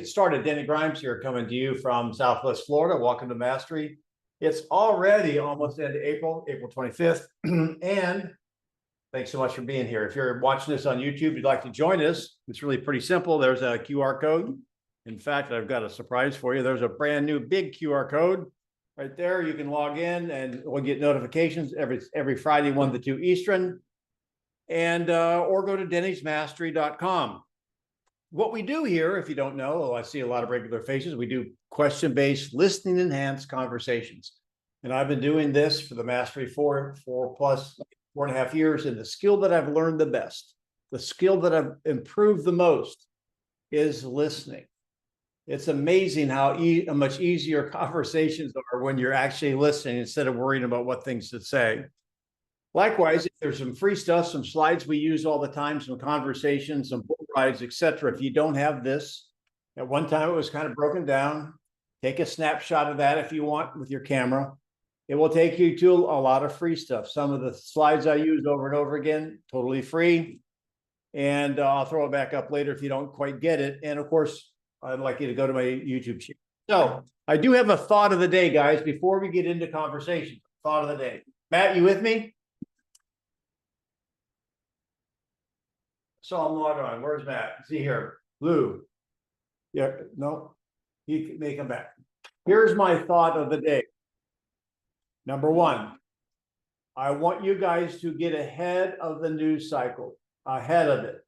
get started. Denny Grimes here, coming to you from Southwest Florida. Welcome to Mastery. It's already almost into April 25th. And thanks so much for being here. If you're watching this on YouTube, you'd like to join us, it's really pretty simple. There's a QR code. In fact, I've got a surprise for you. There's a brand new big QR code right there. You can log in and we'll get notifications every Friday, 1 to 2 Eastern. And or go to dennysmastery.com. What we do here, if you don't know, I see a lot of regular faces, we do question-based, listening enhanced conversations. And I've been doing this for the Mastery for 4.5 years. And the skill that I've learned the best, the skill that I've improved the most is listening. It's amazing how much easier conversations are when you're actually listening instead of worrying about what things to say. Likewise, if there's some free stuff, some slides we use all the time, some conversations, some book rides, etc. If you don't have this, at one time it was kind of broken down. Take a snapshot of that if you want with your camera. It will take you to a lot of free stuff. Some of the slides I use over and over again, totally free. And I'll throw it back up later if you don't quite get it. And of course, I'd like you to go to my YouTube channel. So I do have a thought of the day, guys, before we get into conversation. Thought of the day. Matt, you with me? So I'm logged on. Where's Matt? See here. Lou. Yeah, no, he may come back. Here's my thought of the day. Number one, I want you guys to get ahead of the news cycle, ahead of it.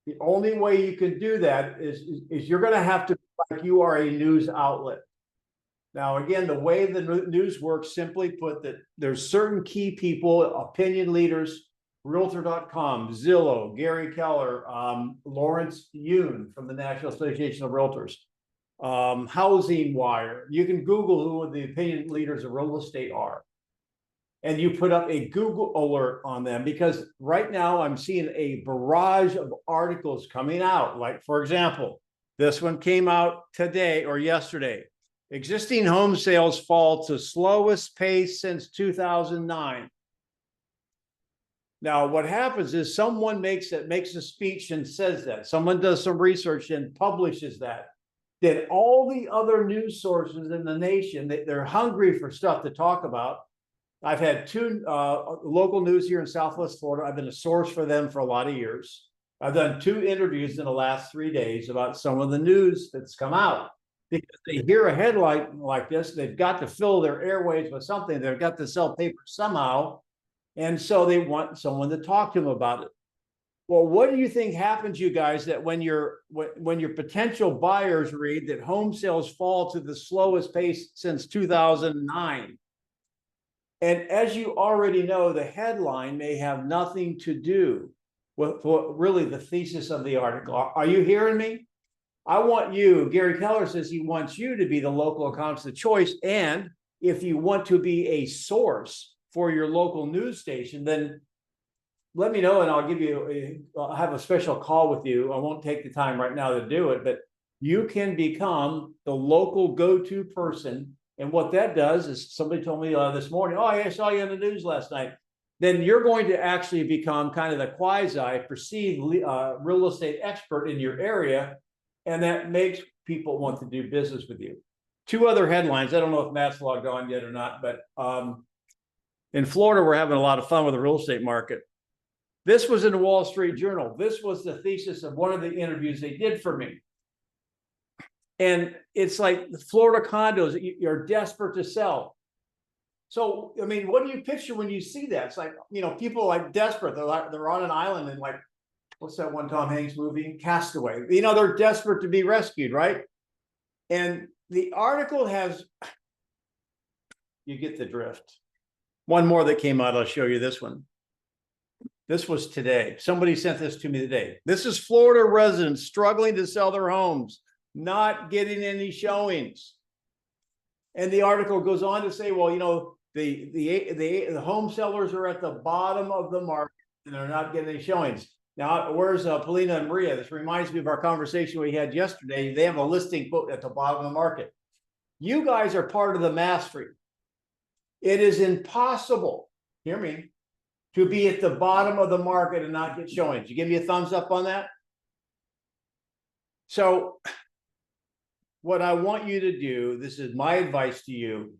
The only way you can do that is you're going to have to feel like you are a news outlet. Now, again, the way the news works, simply put, that there's certain key people, opinion leaders, Realtor.com, Zillow, Gary Keller, Lawrence Yoon from the National Association of Realtors, Housing Wire. You can Google who the opinion leaders of real estate are. And you put up a Google alert on them, because right now I'm seeing a barrage of articles coming out. Like, for example, this one came out today or yesterday. Existing home sales fall to slowest pace since 2009. Now, what happens is someone makes a speech and says that. Someone does some research and publishes that. Then all the other news sources in the nation, they're hungry for stuff to talk about. I've had two local news here in Southwest Florida. I've been a source for them for a lot of years. I've done 2 interviews in the last 3 days about some of the news that's come out. Because they hear a headline like this, they've got to fill their airways with something. They've got to sell paper somehow. And so they want someone to talk to them about it. Well, what do you think happens, you guys, that when your potential buyers read that home sales fall to the slowest pace since 2009? And as you already know, the headline may have nothing to do with really the thesis of the article. Are you hearing me? I want you, Gary Keller says he wants you to be the local economist of choice. And if you want to be a source for your local news station, then let me know and I'll give you, I'll have a special call with you. I won't take the time right now to do it, but you can become the local go-to person. And what that does is, somebody told me this morning, oh, I saw you on the news last night. Then you're going to actually become kind of the quasi-perceived real estate expert in your area. And that makes people want to do business with you. 2 other headlines. I don't know if Matt's logged on yet or not, but in Florida, we're having a lot of fun with the real estate market. This was in the Wall Street Journal. This was the thesis of one of the interviews they did for me. And it's like the Florida condos that you're desperate to sell. So, I mean, what do you picture when you see that? It's like, you know, people like desperate. They're on an island and like, what's that one Tom Hanks movie? Castaway. You know, they're desperate to be rescued, right? And the article has, you get the drift. One more that came out, I'll show you this one. This was today. Somebody sent this to me today. This is Florida residents struggling to sell their homes, not getting any showings. And the article goes on to say, well, you know, the home sellers are at the bottom of the market and they're not getting any showings. Now, where's Paulina and Maria? This reminds me of our conversation we had yesterday. They have a listing quote at the bottom of the market. You guys are part of the mastery. It is impossible, hear me, to be at the bottom of the market and not get showings. You give me a thumbs up on that? So what I want you to do, this is my advice to you,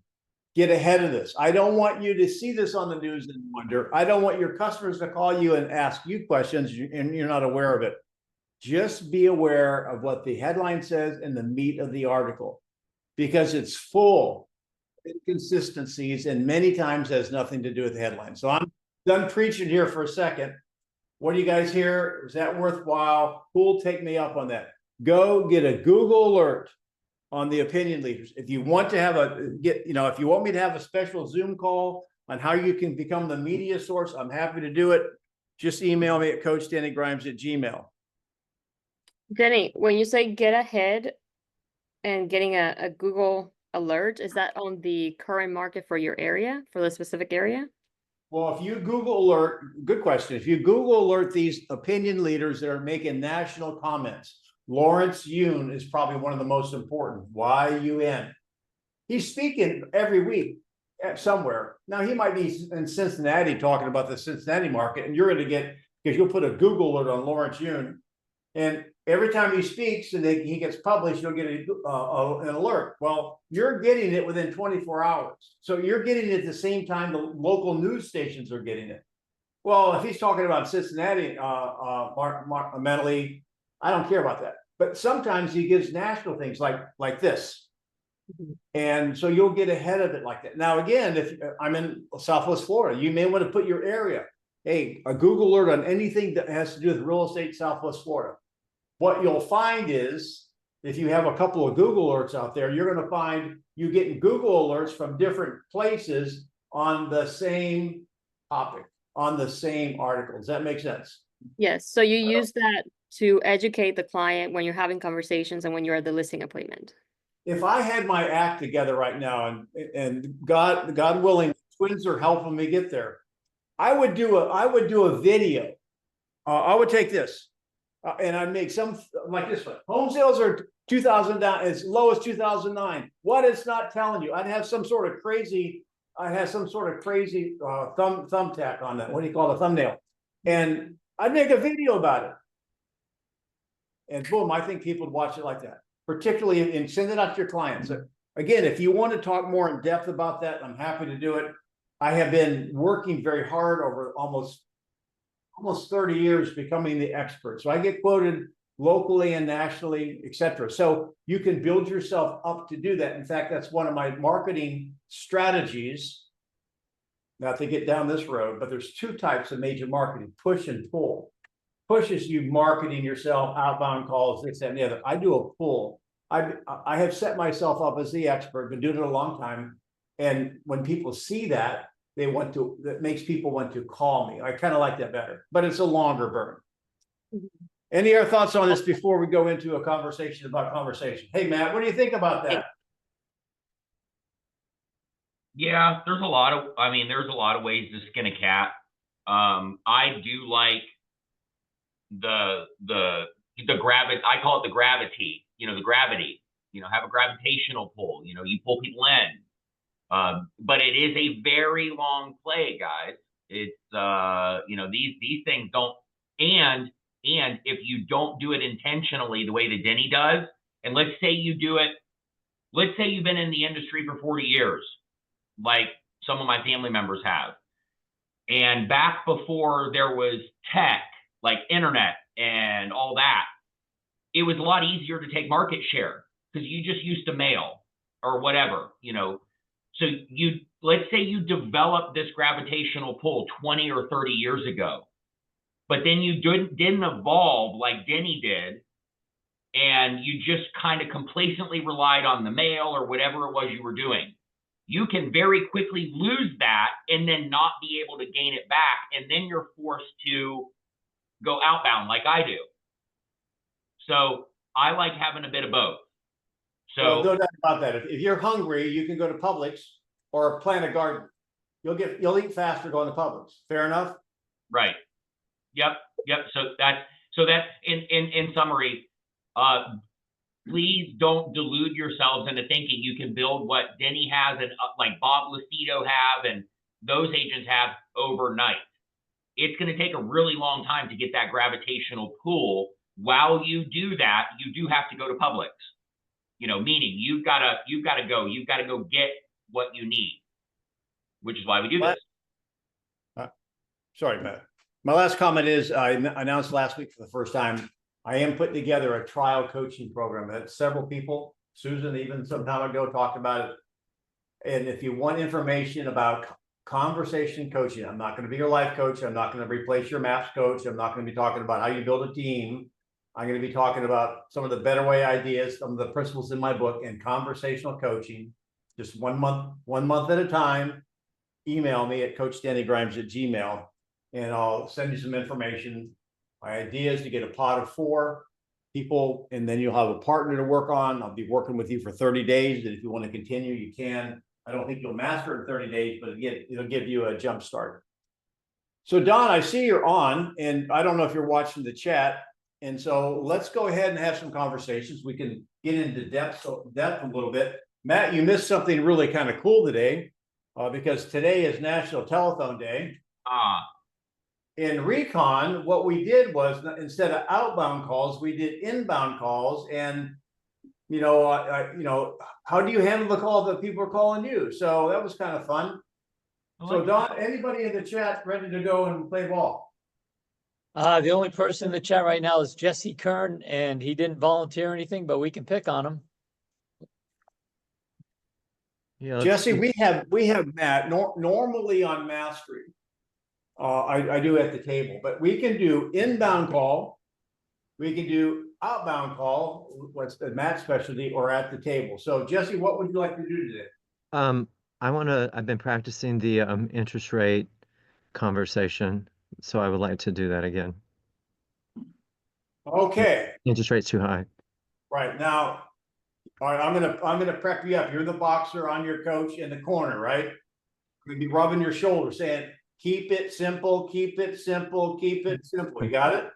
get ahead of this. I don't want you to see this on the news and wonder. I don't want your customers to call you and ask you questions and you're not aware of it. Just be aware of what the headline says and the meat of the article, because it's full of inconsistencies and many times has nothing to do with the headline. So I'm done preaching here for a second. What do you guys hear? Is that worthwhile? Who'll take me up on that? Go get a Google alert on the opinion leaders. If you want to have if you want me to have a special Zoom call on how you can become the media source, I'm happy to do it. Just email me at coachdannygrimes@gmail.com. Denny, when you say get ahead and getting a Google alert, is that on the current market for your area, for the specific area? Well, if you Google alert, good question. If you Google alert these opinion leaders that are making national comments, Lawrence Yun is probably one of the most important, Y-U-N. He's speaking every week somewhere. Now, he might be in Cincinnati talking about the Cincinnati market, and you're going to get, because you'll put a Google alert on Lawrence Yun, and every time he speaks and he gets published, you'll get an alert. Well, you're getting it within 24 hours. So you're getting it at the same time the local news stations are getting it. Well, if he's talking about Cincinnati mentally, I don't care about that. But sometimes he gives national things like this. And so you'll get ahead of it like that. Now, again, if I'm in Southwest Florida, you may want to put your area, hey, a Google alert on anything that has to do with real estate, Southwest Florida. What you'll find is, if you have a couple of Google alerts out there, you're going to find you getting Google alerts from different places on the same topic, on the same article. Does that make sense? Yes. So you use that to educate the client when you're having conversations and when you're at the listing appointment. If I had my act together right now, and God willing, twins are helping me get there, I would do a video. I would take this. And I'd make some like this one. Home sales are 2,000 down, as low as 2009. What it's not telling you. I'd have some sort of crazy thumbtack on that. What do you call it? A thumbnail. And I'd make a video about it. And boom, I think people would watch it like that. Particularly and send it out to your clients. Again, if you want to talk more in depth about that, I'm happy to do it. I have been working very hard over almost 30 years becoming the expert. So I get quoted locally and nationally, etc. So you can build yourself up to do that. In fact, that's one of my marketing strategies. Not to get down this road, but there's two types of major marketing: push and pull. Push is you marketing yourself, outbound calls, this, that, and the other. I do a pull. I have set myself up as the expert, been doing it a long time. And when people see that, that makes people want to call me. I kind of like that better, but it's a longer burn. Any other thoughts on this before we go into a conversation about conversation? Hey, Matt, what do you think about that? Yeah, there's a lot of ways to skin a cat. I do like the gravity. I call it the gravity. The gravity. Have a gravitational pull. You pull people in. But it is a very long play, guys. It's these things don't, and if you don't do it intentionally the way that Denny does, and let's say you've been in the industry for 40 years, like some of my family members have, and back before there was tech, like internet and all that, it was a lot easier to take market share because you just used to mail or whatever, So let's say you developed this gravitational pull 20 or 30 years ago, but then you didn't evolve like Denny did, and you just kind of complacently relied on the mail or whatever it was you were doing. You can very quickly lose that and then not be able to gain it back, and then you're forced to go outbound like I do. So I like having a bit of both. So well, no doubt about that. If you're hungry, you can go to Publix or plant a garden. You'll eat faster going to Publix. Fair enough? Right. Yep. So that in summary, please don't delude yourselves into thinking you can build what Denny has and like Bob Lucido have and those agents have overnight. It's going to take a really long time to get that gravitational pull. While you do that, you do have to go to Publix. meaning you've got to go get what you need, which is why we do this. Sorry, Matt. My last comment is I announced last week for the first time, I am putting together a trial coaching program that several people, Susan even some time ago talked about it. And if you want information about conversation coaching, I'm not going to be your life coach. I'm not going to replace your maps coach. I'm not going to be talking about how you build a team. I'm going to be talking about some of the better way ideas, some of the principles in my book, and conversational coaching, just 1 month at a time. Email me at coachdennygrimes@gmail.com, and I'll send you some information. My idea is to get a pot of 4 people, and then you'll have a partner to work on. I'll be working with you for 30 days. And if you want to continue, you can. I don't think you'll master it in 30 days, but again, it'll give you a jump start. So Don, I see you're on, and I don't know if you're watching the chat. And so let's go ahead and have some conversations. We can get into depth a little bit. Matt, you missed something really kind of cool today, because today is National Telephone Day. In Recon, what we did was, instead of outbound calls, we did inbound calls. And how do you handle the call that people are calling you? So that was kind of fun. So Don, anybody in the chat ready to go and play ball? The only person in the chat right now is Jesse Kern, and he didn't volunteer anything, but we can pick on him. Yeah, Jesse, we have Matt normally on mastery. I do at the table, but we can do inbound call. We can do outbound call, what's the Matt's specialty, or at the table. So Jesse, what would you like to do today? I've been practicing the interest rate conversation, so I would like to do that again. Okay. Interest rate's too high. Right now, all right, I'm gonna prep you up. You're the boxer, I'm your coach in the corner, right? You'll be rubbing your shoulder saying, keep it simple, keep it simple, keep it simple. You got it?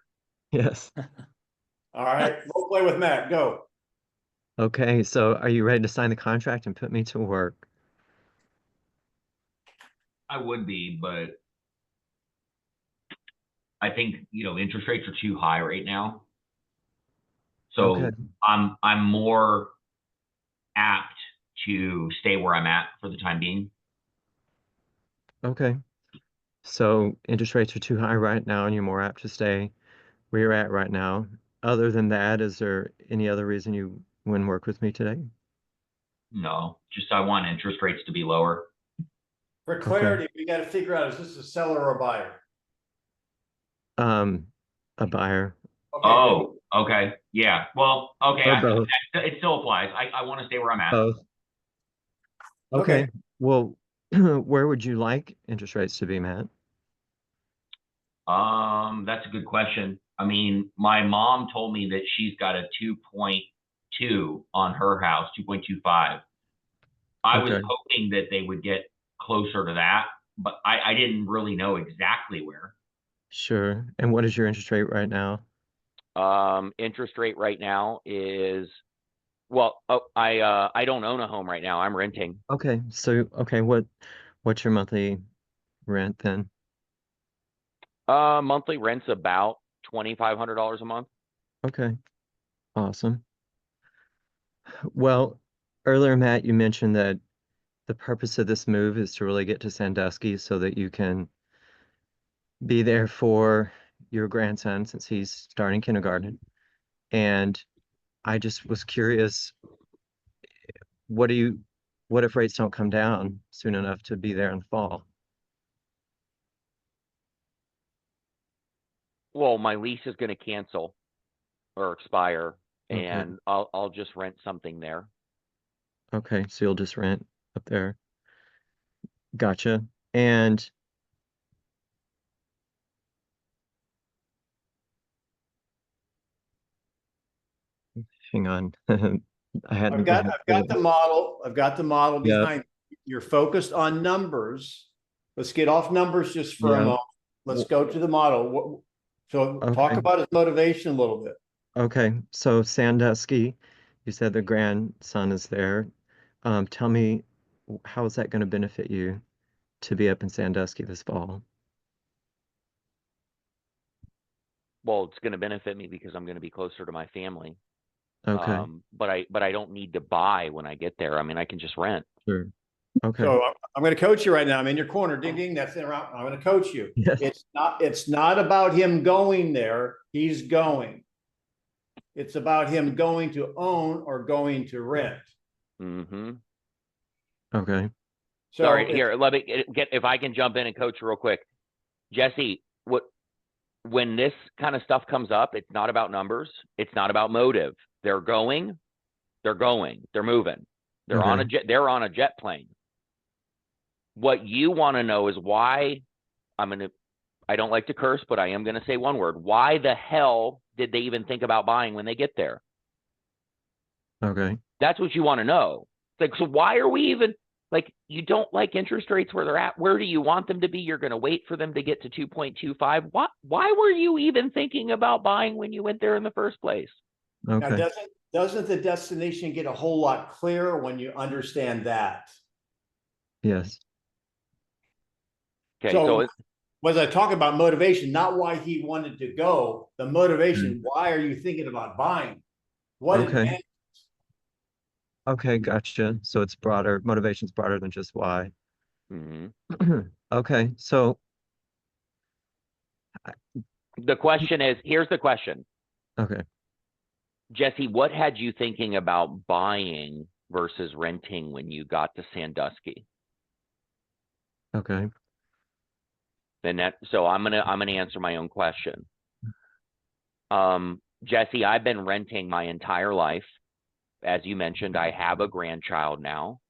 Yes. All right, we'll play with Matt. Go. Okay, so are you ready to sign the contract and put me to work? I would be, but I think, interest rates are too high right now. So Okay. I'm more apt to stay where I'm at for the time being. Okay. So interest rates are too high right now, and you're more apt to stay where you're at right now. Other than that, is there any other reason you wouldn't work with me today? No, just I want interest rates to be lower. For clarity, we got to figure out, is this a seller or a buyer? A buyer. Okay, Oh, okay. Yeah. Well, okay. Or both. It still applies. I want to stay where I'm at. Both. Okay. Okay. Well, where would you like interest rates to be, Matt? That's a good question. I mean, my mom told me that she's got a 2.2 on her house, 2.25. I was Okay. hoping that they would get closer to that, but I didn't really know exactly where. Sure. And what is your interest rate right now? Interest rate right now is, well, I don't own a home right now. I'm renting. Okay. So, okay, what's your monthly rent then? Monthly rent's about $2,500 a month. Okay. Awesome. Well, earlier, Matt, you mentioned that the purpose of this move is to really get to Sandusky so that you can be there for your grandson since he's starting kindergarten. And I just was curious, what if rates don't come down soon enough to be there in the fall? Well, my lease is going to cancel or expire, Okay. and I'll just rent something there. Okay, so you'll just rent up there. Gotcha. And hang on. I hadn't I've got the model. I've got the model Yeah. behind. You're focused on numbers. Let's get off numbers just for a Yeah. moment. Let's go to the model. So talk Okay. about his motivation a little bit. Okay, so Sandusky, you said the grandson is there. Tell me, how is that going to benefit you to be up in Sandusky this fall? Well, it's going to benefit me because I'm going to be closer to my family. Okay, But I don't need to buy when I get there. I mean, I can just rent. sure. Okay. So I'm going to coach you right now. I'm in your corner. Ding, ding. That's it. I'm going to coach you. Yes. It's not about him going there. He's going. It's about him going to own or going to rent. Mm-hmm. Okay. So Sorry, here, let me get, if I can jump in and coach real quick. Jesse, when this kind of stuff comes up, it's not about numbers. It's not about motive. They're going, they're moving. They're on a jet plane. What you want to know is why I don't like to curse, but I am going to say one word. Why the hell did they even think about buying when they get there? Okay. That's what you want to know. It's like, so why are we even, like, you don't like interest rates where they're at? Where do you want them to be? You're going to wait for them to get to 2.25. Why were you even thinking about buying when you went there in the first place? now Okay. doesn't the destination get a whole lot clearer when you understand that? Yes. Okay, So was I talking about motivation, not why he wanted to go, the motivation, why are you thinking about buying? What Okay. advantage? Okay, gotcha. So it's broader, motivation's broader than just why. mhm. Okay, so The question is, here's the question. okay. Jesse, what had you thinking about buying versus renting when you got to Sandusky? Okay. So I'm gonna answer my own question. Jesse, I've been renting my entire life. As you mentioned, I have a grandchild now.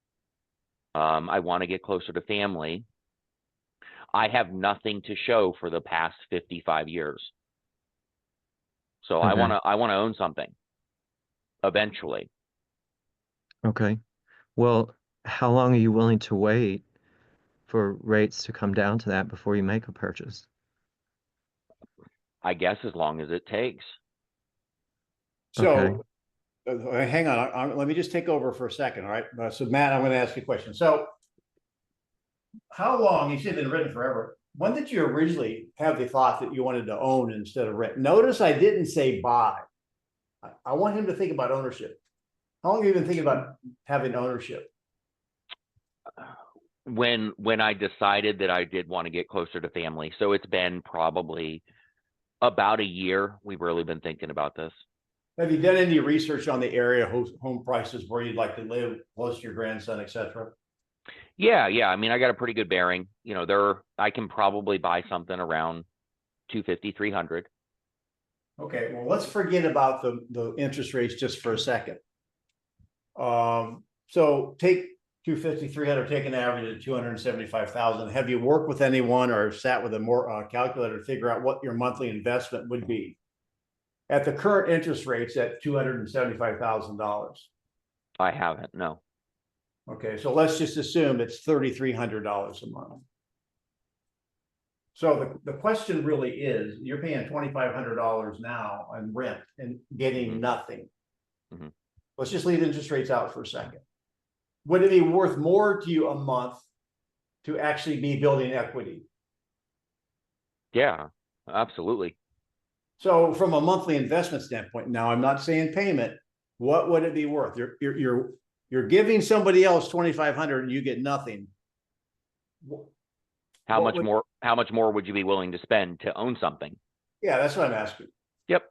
I want to get closer to family. I have nothing to show for the past 55 years. So I Okay. want to own something eventually. Okay. Well, how long are you willing to wait for rates to come down to that before you make a purchase? I guess as long as it takes. So hang on, let me just take over for a second. All right. So Matt, I'm going to ask you a question. So how long, you said it's been written forever. When did you originally have the thought that you wanted to own instead of rent? Notice I didn't say buy. I want him to think about ownership. How long have you been thinking about having ownership? When I decided that I did want to get closer to family. So it's been probably about a year. We've really been thinking about this. Have you done any research on the area, home prices, where you'd like to live, close to your grandson, et cetera? Yeah. I mean, I got a pretty good bearing. You know, I can probably buy something around 250, 300. Okay, well, let's forget about the interest rates just for a second. So take 250, 300, take an average of 275,000. Have you worked with anyone or sat with a more calculator to figure out what your monthly investment would be at the current interest rates at $275,000? I haven't, no. Okay, so let's just assume it's $3,300 a month. So the question really is, you're paying $2,500 now on rent and getting nothing. Let's just leave interest rates out for a second. Would it be worth more to you a month to actually be building equity? Yeah, absolutely. So from a monthly investment standpoint, now I'm not saying payment, what would it be worth? You're giving somebody else $2,500 and you get nothing. How much more would you be willing to spend to own something? Yeah, that's what I'm asking. Yep.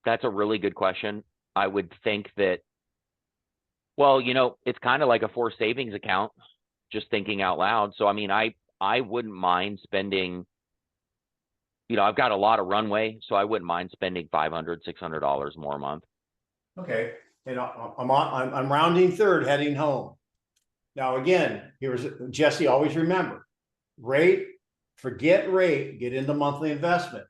That's a really good question. I would think that, well, you know, it's kind of like a forced savings account, just thinking out loud. So, I mean, I wouldn't mind spending, you know, I've got a lot of runway, so I wouldn't mind spending $500, $600 more a month. Okay, and I'm rounding third, heading home. Now, again, here's Jesse, always remember, forget rate, get into monthly investment.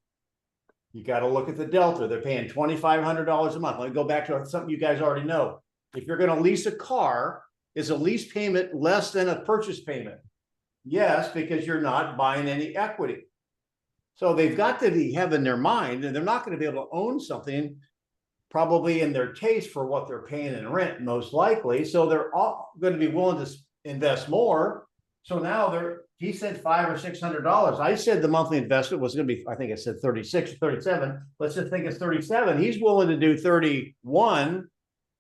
You got to look at the delta. They're paying $2,500 a month. Let me go back to something you guys already know. If you're going to lease a car, is a lease payment less than a purchase payment? Yes, because you're not buying any equity. So they've got to have in their mind, and they're not going to be able to own something probably in their taste for what they're paying in rent, most likely. So they're all going to be willing to invest more. So now they're he said $500 or $600. I said the monthly investment was gonna be, I think I said 36 or 37. Let's just think it's 37. He's willing to do 31.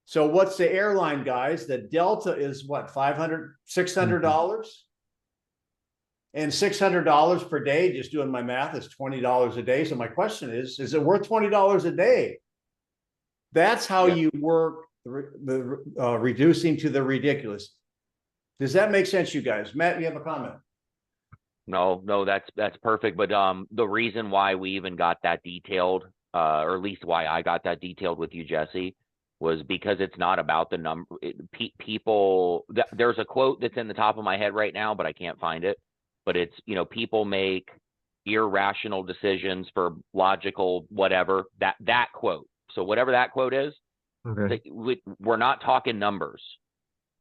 So what's the airline guys? The Delta is what, $500, $600? And $600 per day, just doing my math, is $20 a day. So my question is it worth $20 a day? That's how you work the reducing to the ridiculous. Does that make sense, you guys? Matt, you have a comment? No, that's perfect. But the reason why we even got that detailed, or at least why I got that detailed with you, Jesse, was because it's not about the number. People, there's a quote that's in the top of my head right now, but I can't find it. But it's, people make irrational decisions for logical whatever, that quote. So whatever that quote is, Okay. we're not talking numbers.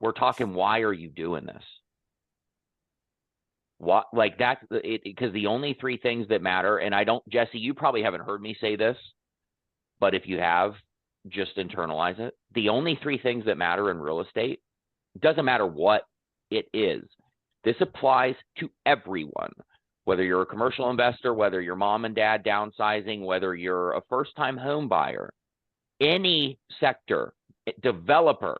We're talking, why are you doing this? What, like that's it, because the only three things that matter, and Jesse, you probably haven't heard me say this, but if you have, just internalize it. The only three things that matter in real estate, doesn't matter what it is. This applies to everyone, whether you're a commercial investor, whether you're mom and dad downsizing, whether you're a first-time home buyer, any sector, developer.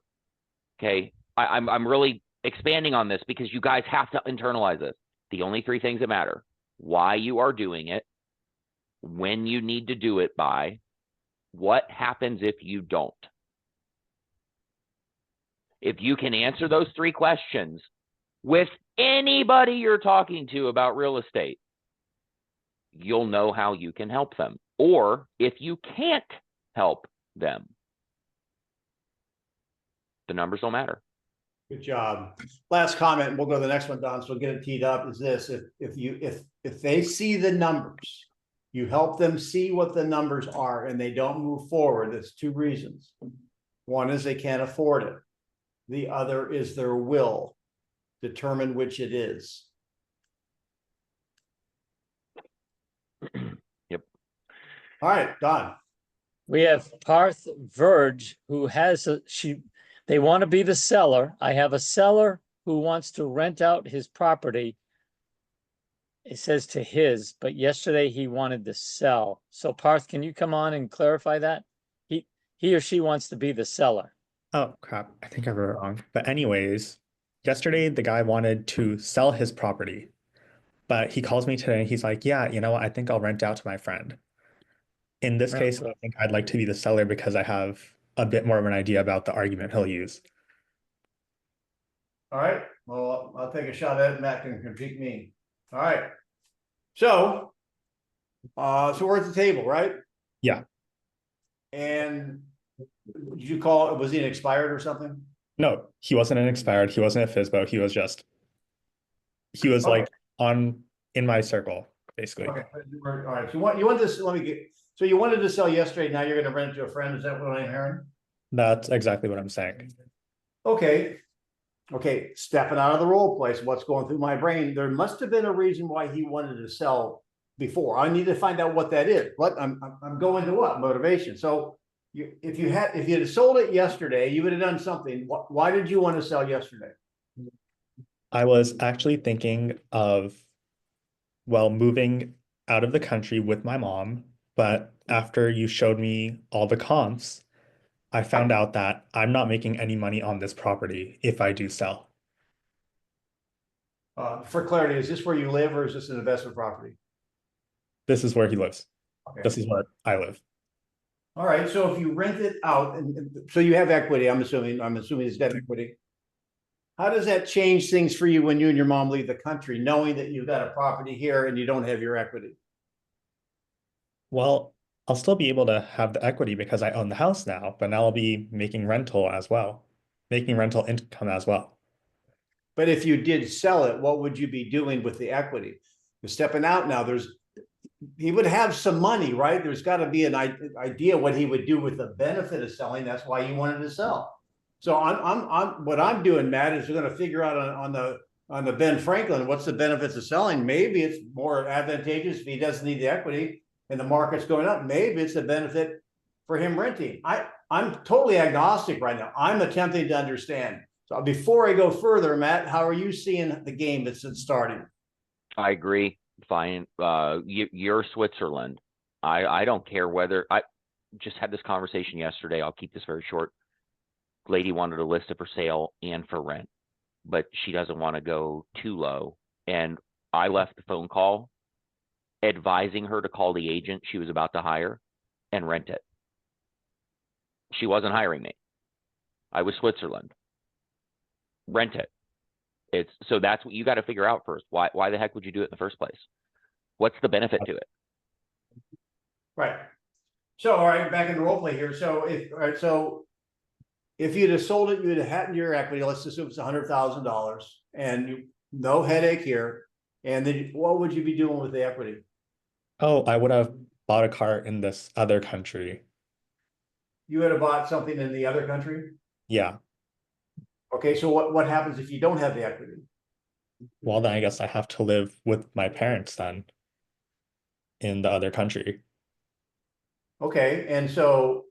Okay, I'm really expanding on this because you guys have to internalize this. The only three things that matter: why you are doing it, when you need to do it by, what happens if you don't. If you can answer those three questions with anybody you're talking to about real estate, you'll know how you can help them. Or if you can't help them, the numbers don't matter. Good job. Last comment, and we'll go to the next one, Don, so we'll get it teed up, is this: if they see the numbers, you help them see what the numbers are and they don't move forward, there's two reasons. One is they can't afford it. The other is their will. Determine which it is. Yep. All right, Don. We have Parth Verge, who has they want to be the seller. I have a seller who wants to rent out his property. It says to his, but yesterday he wanted to sell. So Parth, can you come on and clarify that? He or she wants to be the seller. Oh crap, I think I wrote it wrong. But anyways, yesterday the guy wanted to sell his property, but he calls me today and he's like, yeah, I think I'll rent out to my friend. In this case, I think I'd like to be the seller because I have a bit more of an idea about the argument he'll use. All right, well, I'll take a shot at it. Matt can critique me. All right. So we're at the table, right? Yeah. And did you call it, was he an expired or something? No, he wasn't an expired. He wasn't a FISBO. He was Okay. like in my circle, basically. Okay. All right. So you want this, so you wanted to sell yesterday. Now you're going to rent it to a friend. Is that what I'm hearing? That's exactly what I'm saying. Okay. Okay. Stepping out of the role play. So what's going through my brain? There must have been a reason why he wanted to sell before. I need to find out what that is. What I'm going to what? Motivation. So if you had sold it yesterday, you would have done something. Why did you want to sell yesterday? I was actually thinking of, moving out of the country with my mom, but after you showed me all the comps, I found out that I'm not making any money on this property if I do sell. For clarity, is this where you live or is this an investment property? This is where he lives. Okay. This is where I live. All right. So if you rent it out, and so you have equity, I'm assuming it's debt equity. How does that change things for you when you and your mom leave the country, knowing that you've got a property here and you don't have your equity? Well, I'll still be able to have the equity because I own the house now, but now I'll be making rental income as well. But if you did sell it, what would you be doing with the equity? You're stepping out now. He would have some money, right? There's got to be an idea what he would do with the benefit of selling. That's why he wanted to sell. So what I'm doing, Matt, is we're going to figure out on the Ben Franklin, what's the benefits of selling? Maybe it's more advantageous if he doesn't need the equity and the market's going up. Maybe it's a benefit for him renting. I'm totally agnostic right now. I'm attempting to understand. So before I go further, Matt, how are you seeing the game that's starting? I agree. Fine. You're Switzerland. I don't care whether I just had this conversation yesterday. I'll keep this very short. Lady wanted to list it for sale and for rent, but she doesn't want to go too low. And I left the phone call advising her to call the agent she was about to hire and rent it. She wasn't hiring me. I was Switzerland. Rent it. So that's what you got to figure out first. Why the heck would you do it in the first place? What's the benefit to it? Right. So, all right, back in the role play here. So if you'd have sold it, you'd have had your equity, let's assume it's $100,000 and no headache here. And then what would you be doing with the equity? Oh, I would have bought a car in this other country. You would have bought something in the other country? Yeah. Okay, so what happens if you don't have the equity? Well, then I guess I have to live with my parents then in the other country. Okay, and so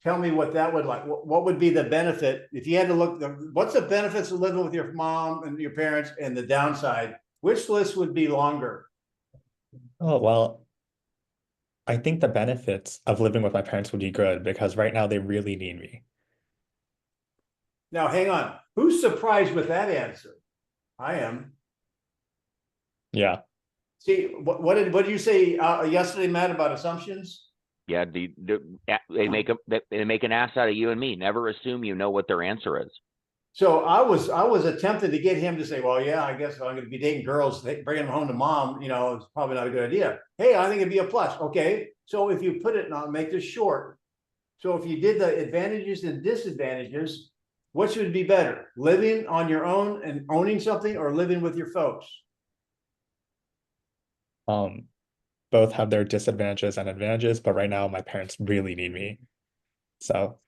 tell me what that would like. What would be the benefit if you had to look? What's the benefits of living with your mom and your parents, and the downside? Which list would be longer? Oh, well, I think the benefits of living with my parents would be good because right now they really need me. Now, hang on. Who's surprised with that answer? I am. Yeah. See, what did you say yesterday, Matt, about assumptions? Yeah, they make an ass out of you and me. Never assume you know what their answer is. So I was attempting to get him to say, well, yeah, I guess I'm going to be dating girls, bringing them home to mom, it's probably not a good idea. Hey, I think it'd be a plus. Okay. So if you put it, and I'll make this short. So if you did the advantages and disadvantages, what should be better? Living on your own and owning something, or living with your folks? Both have their disadvantages and advantages, but right now my parents really need me. So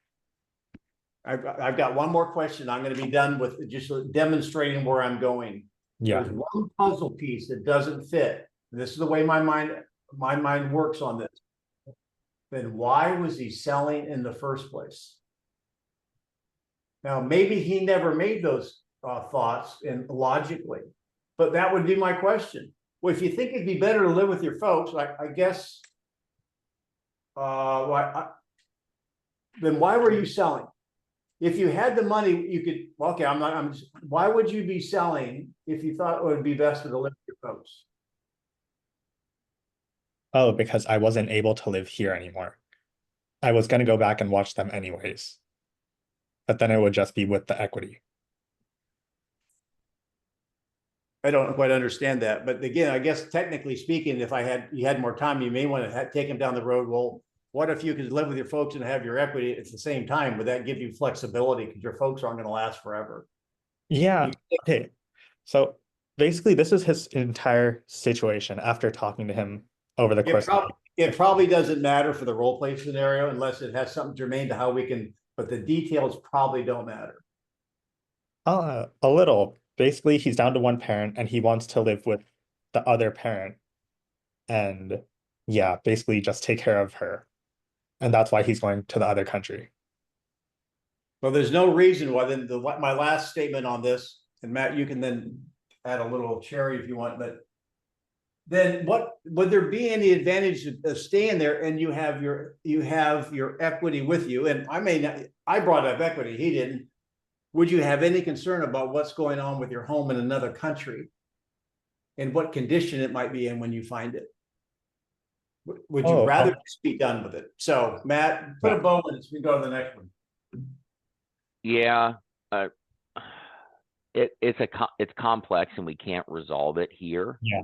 I've got one more question. I'm going to be done with just demonstrating where I'm going. yeah. There's one puzzle piece that doesn't fit. This is the way my mind works on this. Then why was he selling in the first place? Now, maybe he never made those thoughts and logically, but that would be my question. Well, if you think it'd be better to live with your folks, I guess, then why were you selling? If you had the money, you could, okay, why would you be selling if you thought it would be best to live with your folks? Oh, because I wasn't able to live here anymore. I was going to go back and watch them anyways. But then it would just be with the equity. I don't quite understand that, but again, I guess technically speaking, if you had more time, you may want to take him down the road. Well, what if you could live with your folks and have your equity at the same time? Would that give you flexibility because your folks aren't going to last forever? Yeah. Okay. So basically, this is his entire situation after talking to him over the course of it probably doesn't matter for the role play scenario unless it has something germane to how we can, but the details probably don't matter. a little. Basically, he's down to one parent and he wants to live with the other parent. And yeah, basically just take care of her. And that's why he's going to the other country. Well, there's no reason why then my last statement on this, and Matt, you can then add a little cherry if you want, but then would there be any advantage of staying there and you have your equity with you? And I brought up equity, he didn't. Would you have any concern about what's going on with your home in another country and what condition it might be in when you find it? Would you rather just be done with it? So Matt, put a bow in it so we go to the next one. Yeah, it's complex and we can't resolve it here. Yeah.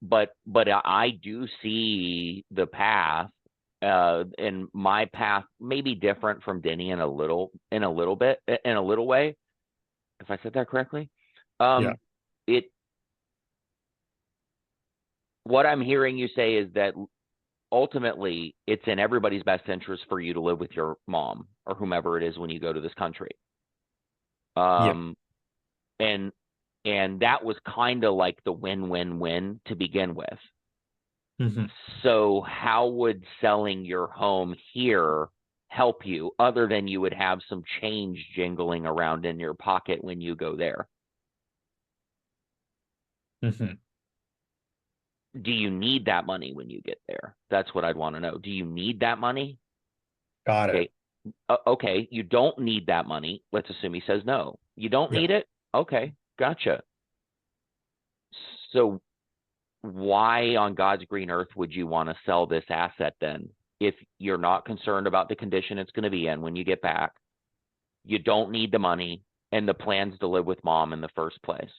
But I do see the path, and my path may be different from Denny in a little way, if I said that correctly. What I'm hearing you say is that ultimately it's in everybody's best interest for you to live with your mom or whomever it is when you go to this country. And that was kind of like the win-win-win to begin with. Mm-hmm. So how would selling your home here help you other than you would have some change jingling around in your pocket when you go there? Mm-hmm. do you need that money when you get there? That's what I'd want to know. Do you need that money? Got it. Okay. Okay, you don't need that money. Let's assume he says no. You don't Yeah. need it? Okay, gotcha. So why on God's green earth would you want to sell this asset then? If you're not concerned about the condition it's going to be in when you get back, you don't need the money, and the plan's to live with mom in the first place.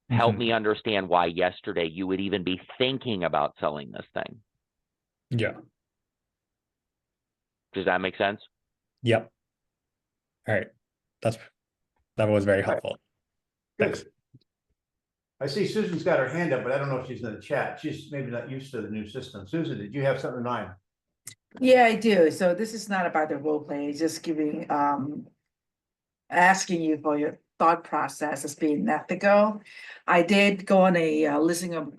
Help Mhm. me understand why yesterday you would even be thinking about selling this thing. Yeah. Does that make sense? Yep. All right. That was very All right. helpful. Thanks. Good. I see Susan's got her hand up, but I don't know if she's in the chat. She's maybe not used to the new system. Susan, did you have something in mind? Yeah, I do. So this is not about the role play, it's just giving, asking you for your thought process as being ethical. I did go on a listing of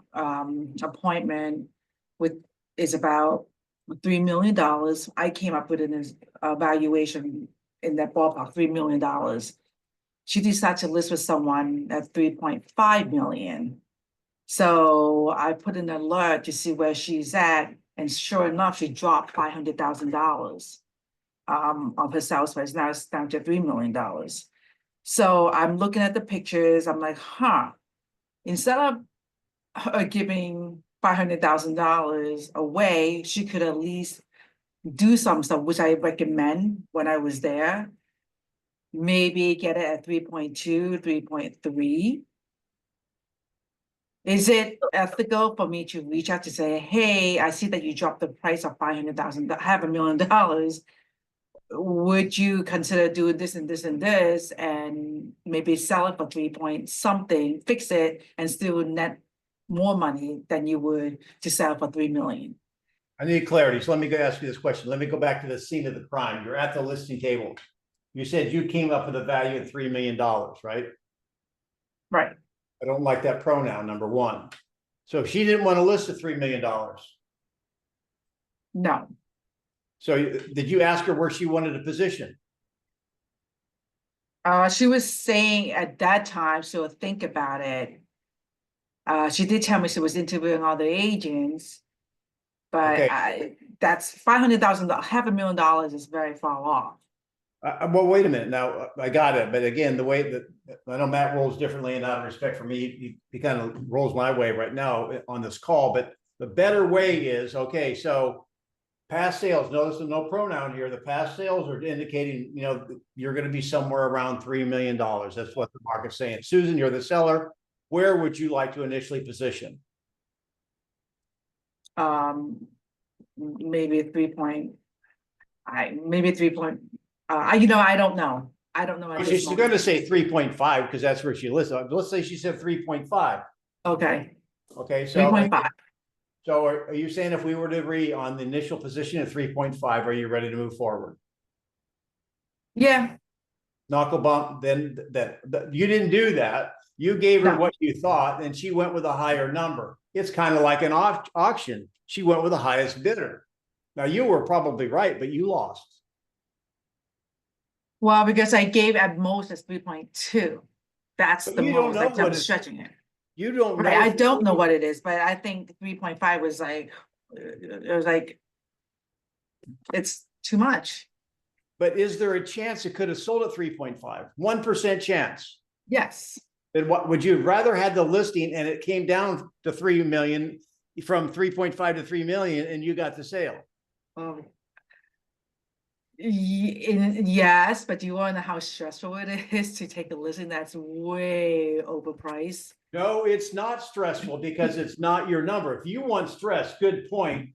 appointment with, is about $3 million. I came up with an evaluation in that ballpark, $3 million. She decided to list with someone at 3.5 million. So I put an alert to see where she's at, and sure enough, she dropped $500,000 of her sales price. Now it's down to $3 million. So I'm looking at the pictures, I'm like, huh, instead of her giving $500,000 away, she could at least do some stuff, which I recommend when I was there. Maybe get it at 3.2, 3.3. Is it ethical for me to reach out to say, hey, I see that you dropped the price of $500,000, would you consider doing this and this and this, and maybe sell it for 3 point something, fix it, and still net more money than you would to sell for 3 million? I need clarity. So let me go ask you this question. Let me go back to the scene of the crime. You're at the listing table. You said you came up with a value of $3 million, right? Right. I don't like that pronoun, number one. So she didn't want to list at $3 million. No. So did you ask her where she wanted a position? She was saying at that time, so think about it. She did tell me she was interviewing other agents, but Okay. that's $500,000, $500,000 is very far off. Well, wait a minute. Now I got it. But again, the way that I know Matt rolls differently, and out of respect for me, he kind of rolls my way right now on this call. But the better way is, okay, so past sales, notice the no pronoun here. The past sales are indicating, you know, you're going to be somewhere around $3 million. That's what the market's saying. Susan, you're the seller. Where would you like to initially position? Maybe 3 point, maybe 3 point, you know, I don't know. I don't know. at this She's moment. going to say 3.5 because that's where she lists. Let's say she said 3.5. Okay, Okay, so 3.5. So are you saying if we were to agree on the initial position at 3.5, are you ready to move forward? Yeah, Knuckle bump, then that you didn't do that. You gave her No. what you thought, and she went with a higher number. It's kind of like an auction. She went with the highest bidder. Now you were probably right, but you lost. well, because I gave at most as 3.2. That's But the you don't most, know like what I'm it's- stretching it. You don't know. Right, I don't know what it is, but I think 3.5 was like, it was like, it's too much. But is there a chance it could have sold at 3.5? 1% chance. Yes, Then what would you rather had the listing and it came down to 3 million from 3.5 to 3 million and you got the sale? yes, but do you want to know how stressful it is to take a listing that's way overpriced? No, it's not stressful because it's not your number. If you want stress, good point.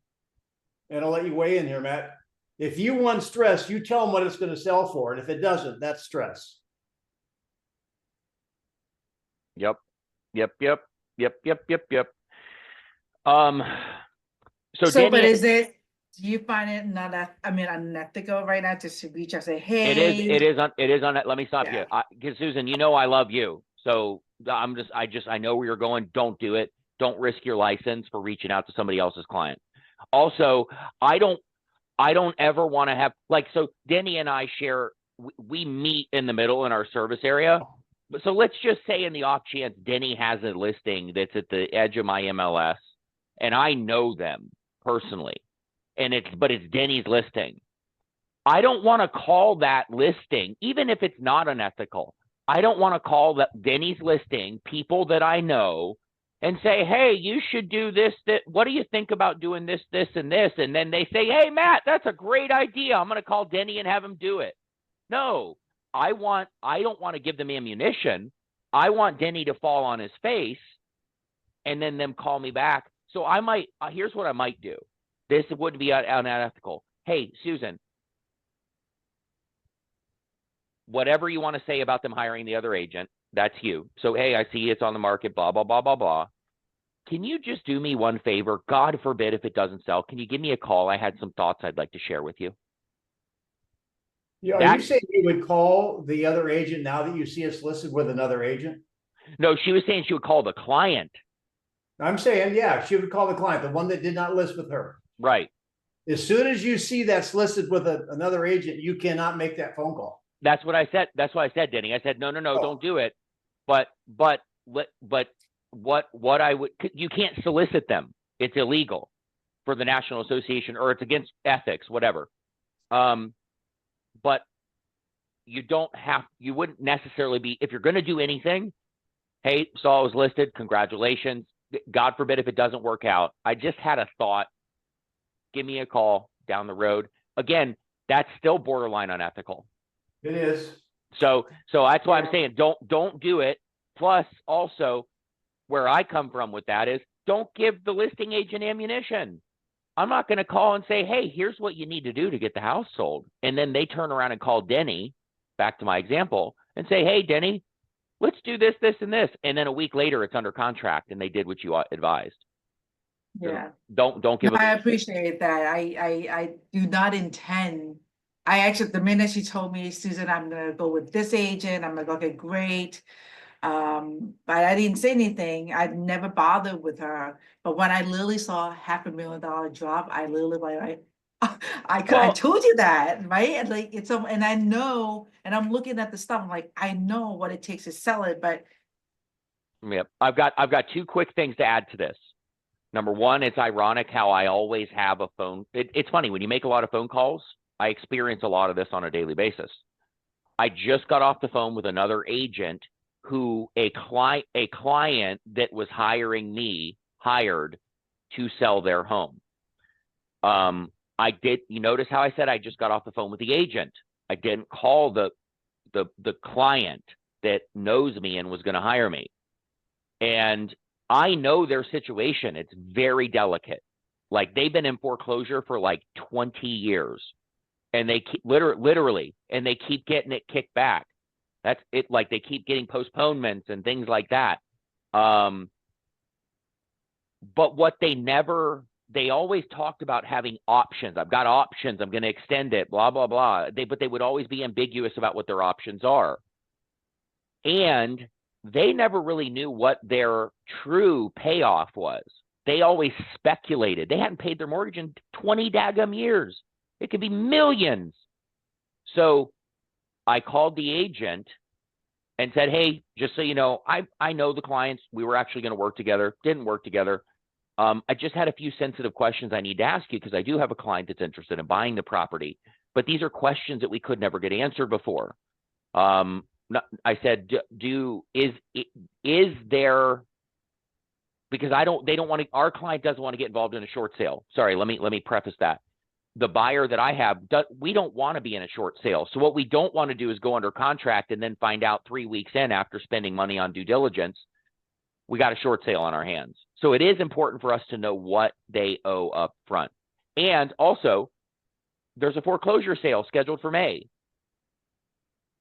And I'll let you weigh in here, Matt. If you want stress, you tell them what it's going to sell for. And if it doesn't, that's stress. Yep. So So, but Denny, is it, do you find it not, unethical right now to reach out and say, hey? it is on, let me stop you. Yeah. Because Susan, you know, I love you. So I know where you're going. Don't do it. Don't risk your license for reaching out to somebody else's client. Also, I don't ever want to have, like, so Denny and I share, we meet in the middle in our service area. so let's just say in the off chance Denny has a listing that's at the edge of my MLS and I know them personally but it's Denny's listing. I don't want to call that listing, even if it's not unethical. I don't want to call that Denny's listing people that I know and say, hey, you should do this, that. What do you think about doing this, this, and this? And then they say, hey, Matt, that's a great idea. I'm going to call Denny and have him do it. No, I don't want to give them ammunition. I want Denny to fall on his face and then them call me back. So here's what I might do. This wouldn't be unethical. Hey, Susan, whatever you want to say about them hiring the other agent, that's you. So, hey, I see it's on the market, blah, blah, blah, blah, blah. Can you just do me one favor? God forbid if it doesn't sell. Can you give me a call? I had some thoughts I'd like to share with you. Yeah, are you saying you would call the other agent now that you see us listed with another agent? No, she was saying she would call the client. I'm saying, yeah, she would call the client, the one that did not list with her. Right. As soon as you see that's listed with another agent, you cannot make that phone call. That's what I said. That's what I said, Denny. I said, no, don't do it. But what I would, you can't solicit them. It's illegal for the National Association, or it's against ethics, whatever. But you wouldn't necessarily be, if you're going to do anything, hey, saw it was listed, congratulations. God forbid if it doesn't work out. I just had a thought. Give me a call down the road. Again, that's still borderline unethical. It is. So that's why I'm saying don't do it. Plus, also, where I come from with that is don't give the listing agent ammunition. I'm not going to call and say, hey, here's what you need to do to get the house sold. And then they turn around and call Denny, back to my example, and say, hey, Denny, let's do this, this, and this. And then a week later, it's under contract and they did what you advised. Yeah. So don't give I appreciate that. I do not intend. I actually, the minute she told me, Susan, I'm gonna go with this agent, I'm like, okay, great. But I didn't say anything. I'd never bothered with her. But when I literally saw $500,000 drop, I literally like, I told you that, right? And like and I know, and I'm looking at the stuff, I'm like, I know what it takes to sell it, but Yep. I've got two quick things to add to this. Number one, it's ironic how I always have a phone. It's funny, when you make a lot of phone calls, I experience a lot of this on a daily basis. I just got off the phone with another agent who a client that was hiring me hired to sell their home. You notice how I said I just got off the phone with the agent. I didn't call the client that knows me and was going to hire me. And I know their situation. It's very delicate. Like, they've been in foreclosure for like 20 years. And they keep literally, and they keep getting it kicked back. That's it. Like, they keep getting postponements and things like that. But what they always talked about having options. I've got options. I'm going to extend it, blah, blah, blah. But they would always be ambiguous about what their options are. And they never really knew what their true payoff was. They always speculated. They hadn't paid their mortgage in 20 daggum years. It could be millions. So I called the agent and said, hey, just so you know, I know the clients. We were actually going to work together. Didn't work together. I just had a few sensitive questions I need to ask you, because I do have a client that's interested in buying the property. But these are questions that we could never get answered before. I said, is there, because our client doesn't want to get involved in a short sale. Sorry, let me preface that. The buyer that I have, we don't want to be in a short sale. So what we don't want to do is go under contract and then find out 3 weeks in, after spending money on due diligence, we got a short sale on our hands. So it is important for us to know what they owe up front. And also, there's a foreclosure sale scheduled for May.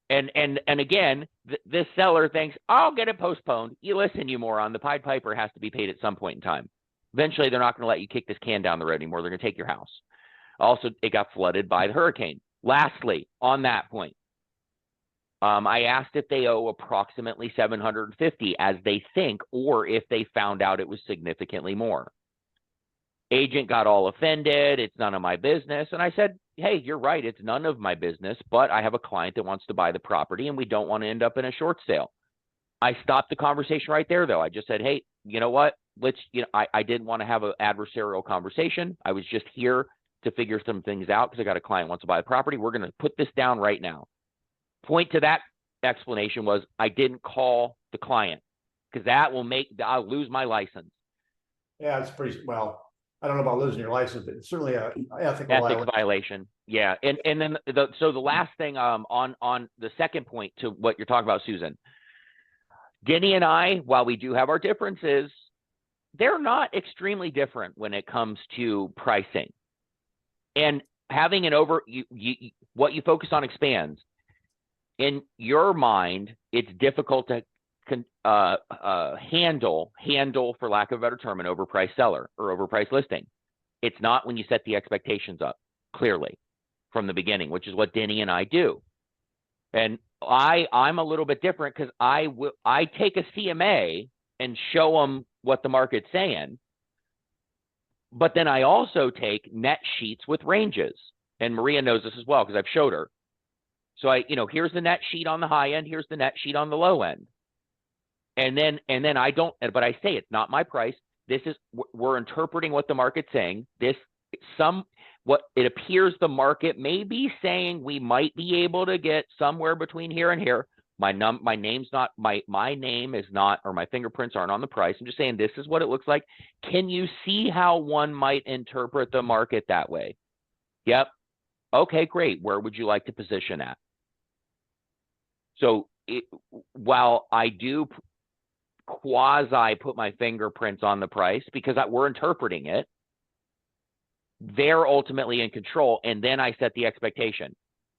And again, this seller thinks, I'll get it postponed. You listen, you moron. The Pied Piper has to be paid at some point in time. Eventually, they're not going to let you kick this can down the road anymore. They're going to take your house. Also, it got flooded by the hurricane. Lastly, on that point, I asked if they owe approximately $750 as they think, or if they found out it was significantly more. Agent got all offended. It's none of my business. And I said, hey, you're right. It's none of my business, but I have a client that wants to buy the property and we don't want to end up in a short sale. I stopped the conversation right there though. I just said, hey, you know what? I didn't want to have an adversarial conversation. I was just here to figure some things out because I got a client wants to buy the property. We're going to put this down right now. Point to that explanation was I didn't call the client because I'll lose my license. Yeah, it's pretty, well, I don't know about losing your license, but it's certainly a ethical Ethics violation. violation. Yeah. And then the last thing, on the second point to what you're talking about, Susan, Denny and I, while we do have our differences, they're not extremely different when it comes to pricing. And having what you focus on expands. In your mind, it's difficult to handle, for lack of a better term, an overpriced seller or overpriced listing. It's not when you set the expectations up clearly from the beginning, which is what Denny and I do. And I'm a little bit different because I take a CMA and show them what the market's saying, but then I also take net sheets with ranges. And Maria knows this as well because I've showed her. So here's the net sheet on the high end, here's the net sheet on the low end. And then but I say it's not my price. We're interpreting what the market's saying. What it appears the market may be saying we might be able to get somewhere between here and here. My name is not, or my fingerprints aren't on the price. I'm just saying this is what it looks like. Can you see how one might interpret the market that way? Yep. Okay, great. Where would you like to position at? So while I do quasi put my fingerprints on the price because we're interpreting it, they're ultimately in control. And then I set the expectation.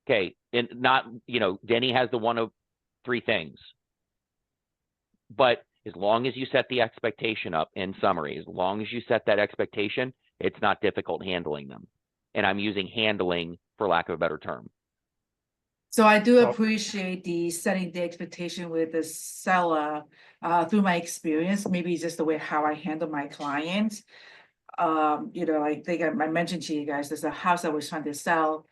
Okay. And not, Denny has the one of three things. But as long as you set the expectation up, in summary, as long as you set that expectation, it's not difficult handling them. And I'm using handling for lack of a better term. So I do appreciate the setting the expectation with the seller through my experience. Maybe it's just the way how I handle my clients. I think I mentioned to you guys, there's a house I was trying to sell.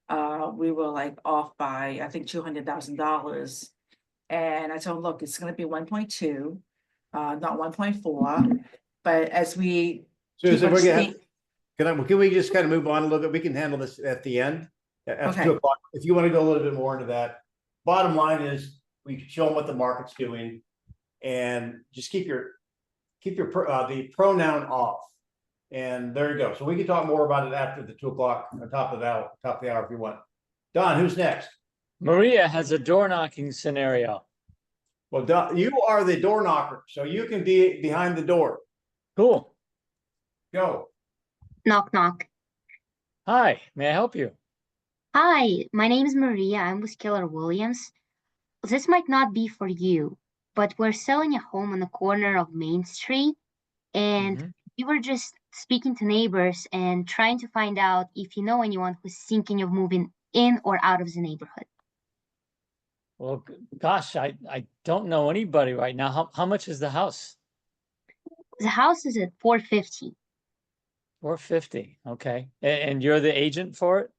We were off by, I think, $200,000. And I told him, look, it's going to be 1.2, not 1.4. But as we Susan, can we just kind of move on a little bit? We can handle this at the end. After 2 o'clock, if you want to go a little bit more into that. Bottom line is we can show them what the market's doing and just keep the pronoun off. And there you go. So we can talk more about it after the 2 o'clock on top of the hour if you want. Don, who's next? Maria has a door knocking scenario. Well, Don, you are the door knocker, so you can be behind the door. Cool. Go. Knock, knock. Hi, may I help you? Hi, my name is Maria. I'm with Keller Williams. This might not be for you, but we're selling a home on the corner of Main Street, and we were just speaking to neighbors and trying to find out if you know anyone who's thinking of moving in or out of the neighborhood. Well, gosh, I don't know anybody right now. How much is the house? The house is at $450. $450. Okay. And you're the agent for it?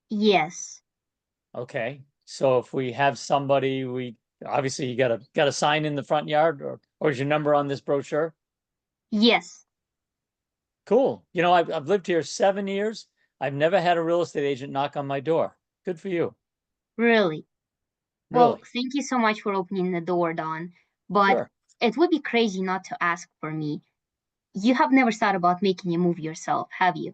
Yes. Okay. So if we have somebody, obviously you got a sign in the front yard, or is your number on this brochure? Yes. Cool. I've lived here 7 years. I've never had a real estate agent knock on my door. Good for you. Really? Well, Really. thank you so much for opening the door, Don. But Sure. it would be crazy not to ask for me. You have never thought about making a move yourself, have you?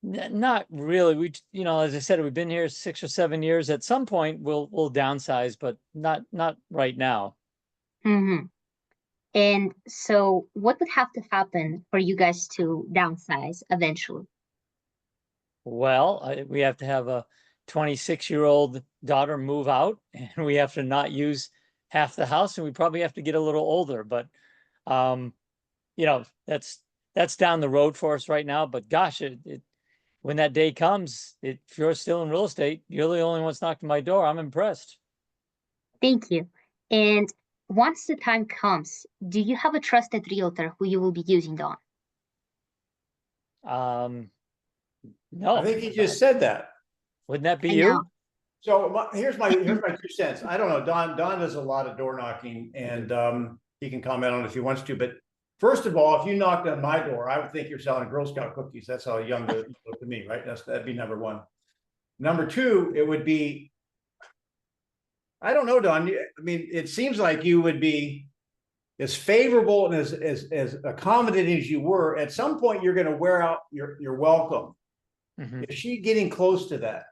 Not really. We, as I said, we've been here 6 or 7 years. At some point, we'll downsize, but not right now. Mm-hmm. And so what would have to happen for you guys to downsize eventually? Well, we have to have a 26-year-old daughter move out, and we have to not use half the house, and we probably have to get a little older. But, that's down the road for us right now. But gosh, when that day comes, if you're still in real estate, you're the only one that's knocked on my door. I'm impressed. Thank you. And once the time comes, do you have a trusted realtor who you will be using, Don? No. I think he just said that. Wouldn't that be I you? know. So here's my 2 cents. I don't know. Don does a lot of door knocking, and he can comment on it if he wants to. But first of all, if you knocked on my door, I would think you're selling Girl Scout cookies. That's how young you look to me, right? That'd be number one. Number two, it would be, I don't know, Don. I mean, it seems like you would be as favorable and as accommodating as you were. At some point, you're going to wear out your welcome. Mhm. Is she getting close to that?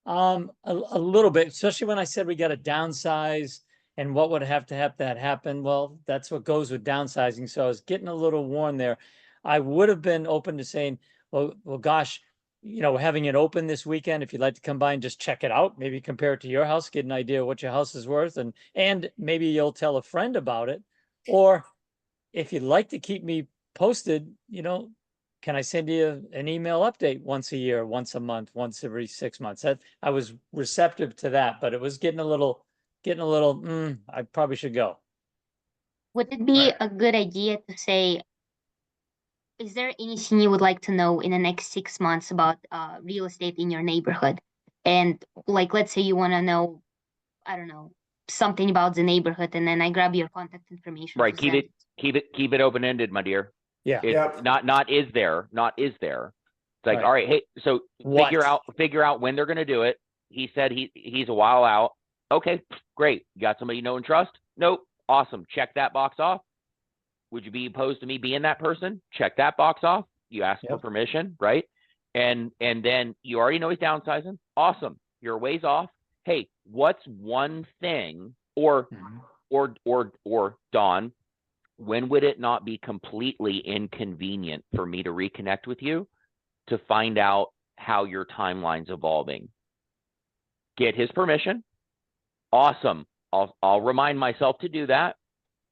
A little bit, especially when I said we got to downsize and what would have to have that happen. Well, that's what goes with downsizing. So I was getting a little worn there. I would have been open to saying, well, gosh, we're having it open this weekend. If you'd like to come by and just check it out, maybe compare it to your house, get an idea of what your house is worth, and maybe you'll tell a friend about it. Or if you'd like to keep me posted, can I send you an email update once a year, once a month, once every 6 months? I was receptive to that, but it was getting a little, I probably should go. Would it be Right. a good idea to say, is there anything you would like to know in the next 6 months about real estate in your neighborhood? And like, let's say you want to know, I don't know, something about the neighborhood, and then I grab your contact information. Right, to keep send it open-ended, my dear. Yeah. It's Yep. not is there. It's like, Right. all right, hey, so What? figure out when they're gonna do it. He said he's a while out. Okay, great. You got somebody you know and trust? Nope. Awesome. Check that box off. Would you be opposed to me being that person? Check that box off. You asked for Yep. permission, right? And then you already know he's downsizing. Awesome. You're a ways off. Hey, what's one thing, or Dawn, when would it not be completely inconvenient for me to reconnect with you to find out how your timeline's evolving? Get his permission. Awesome. I'll remind myself to do that.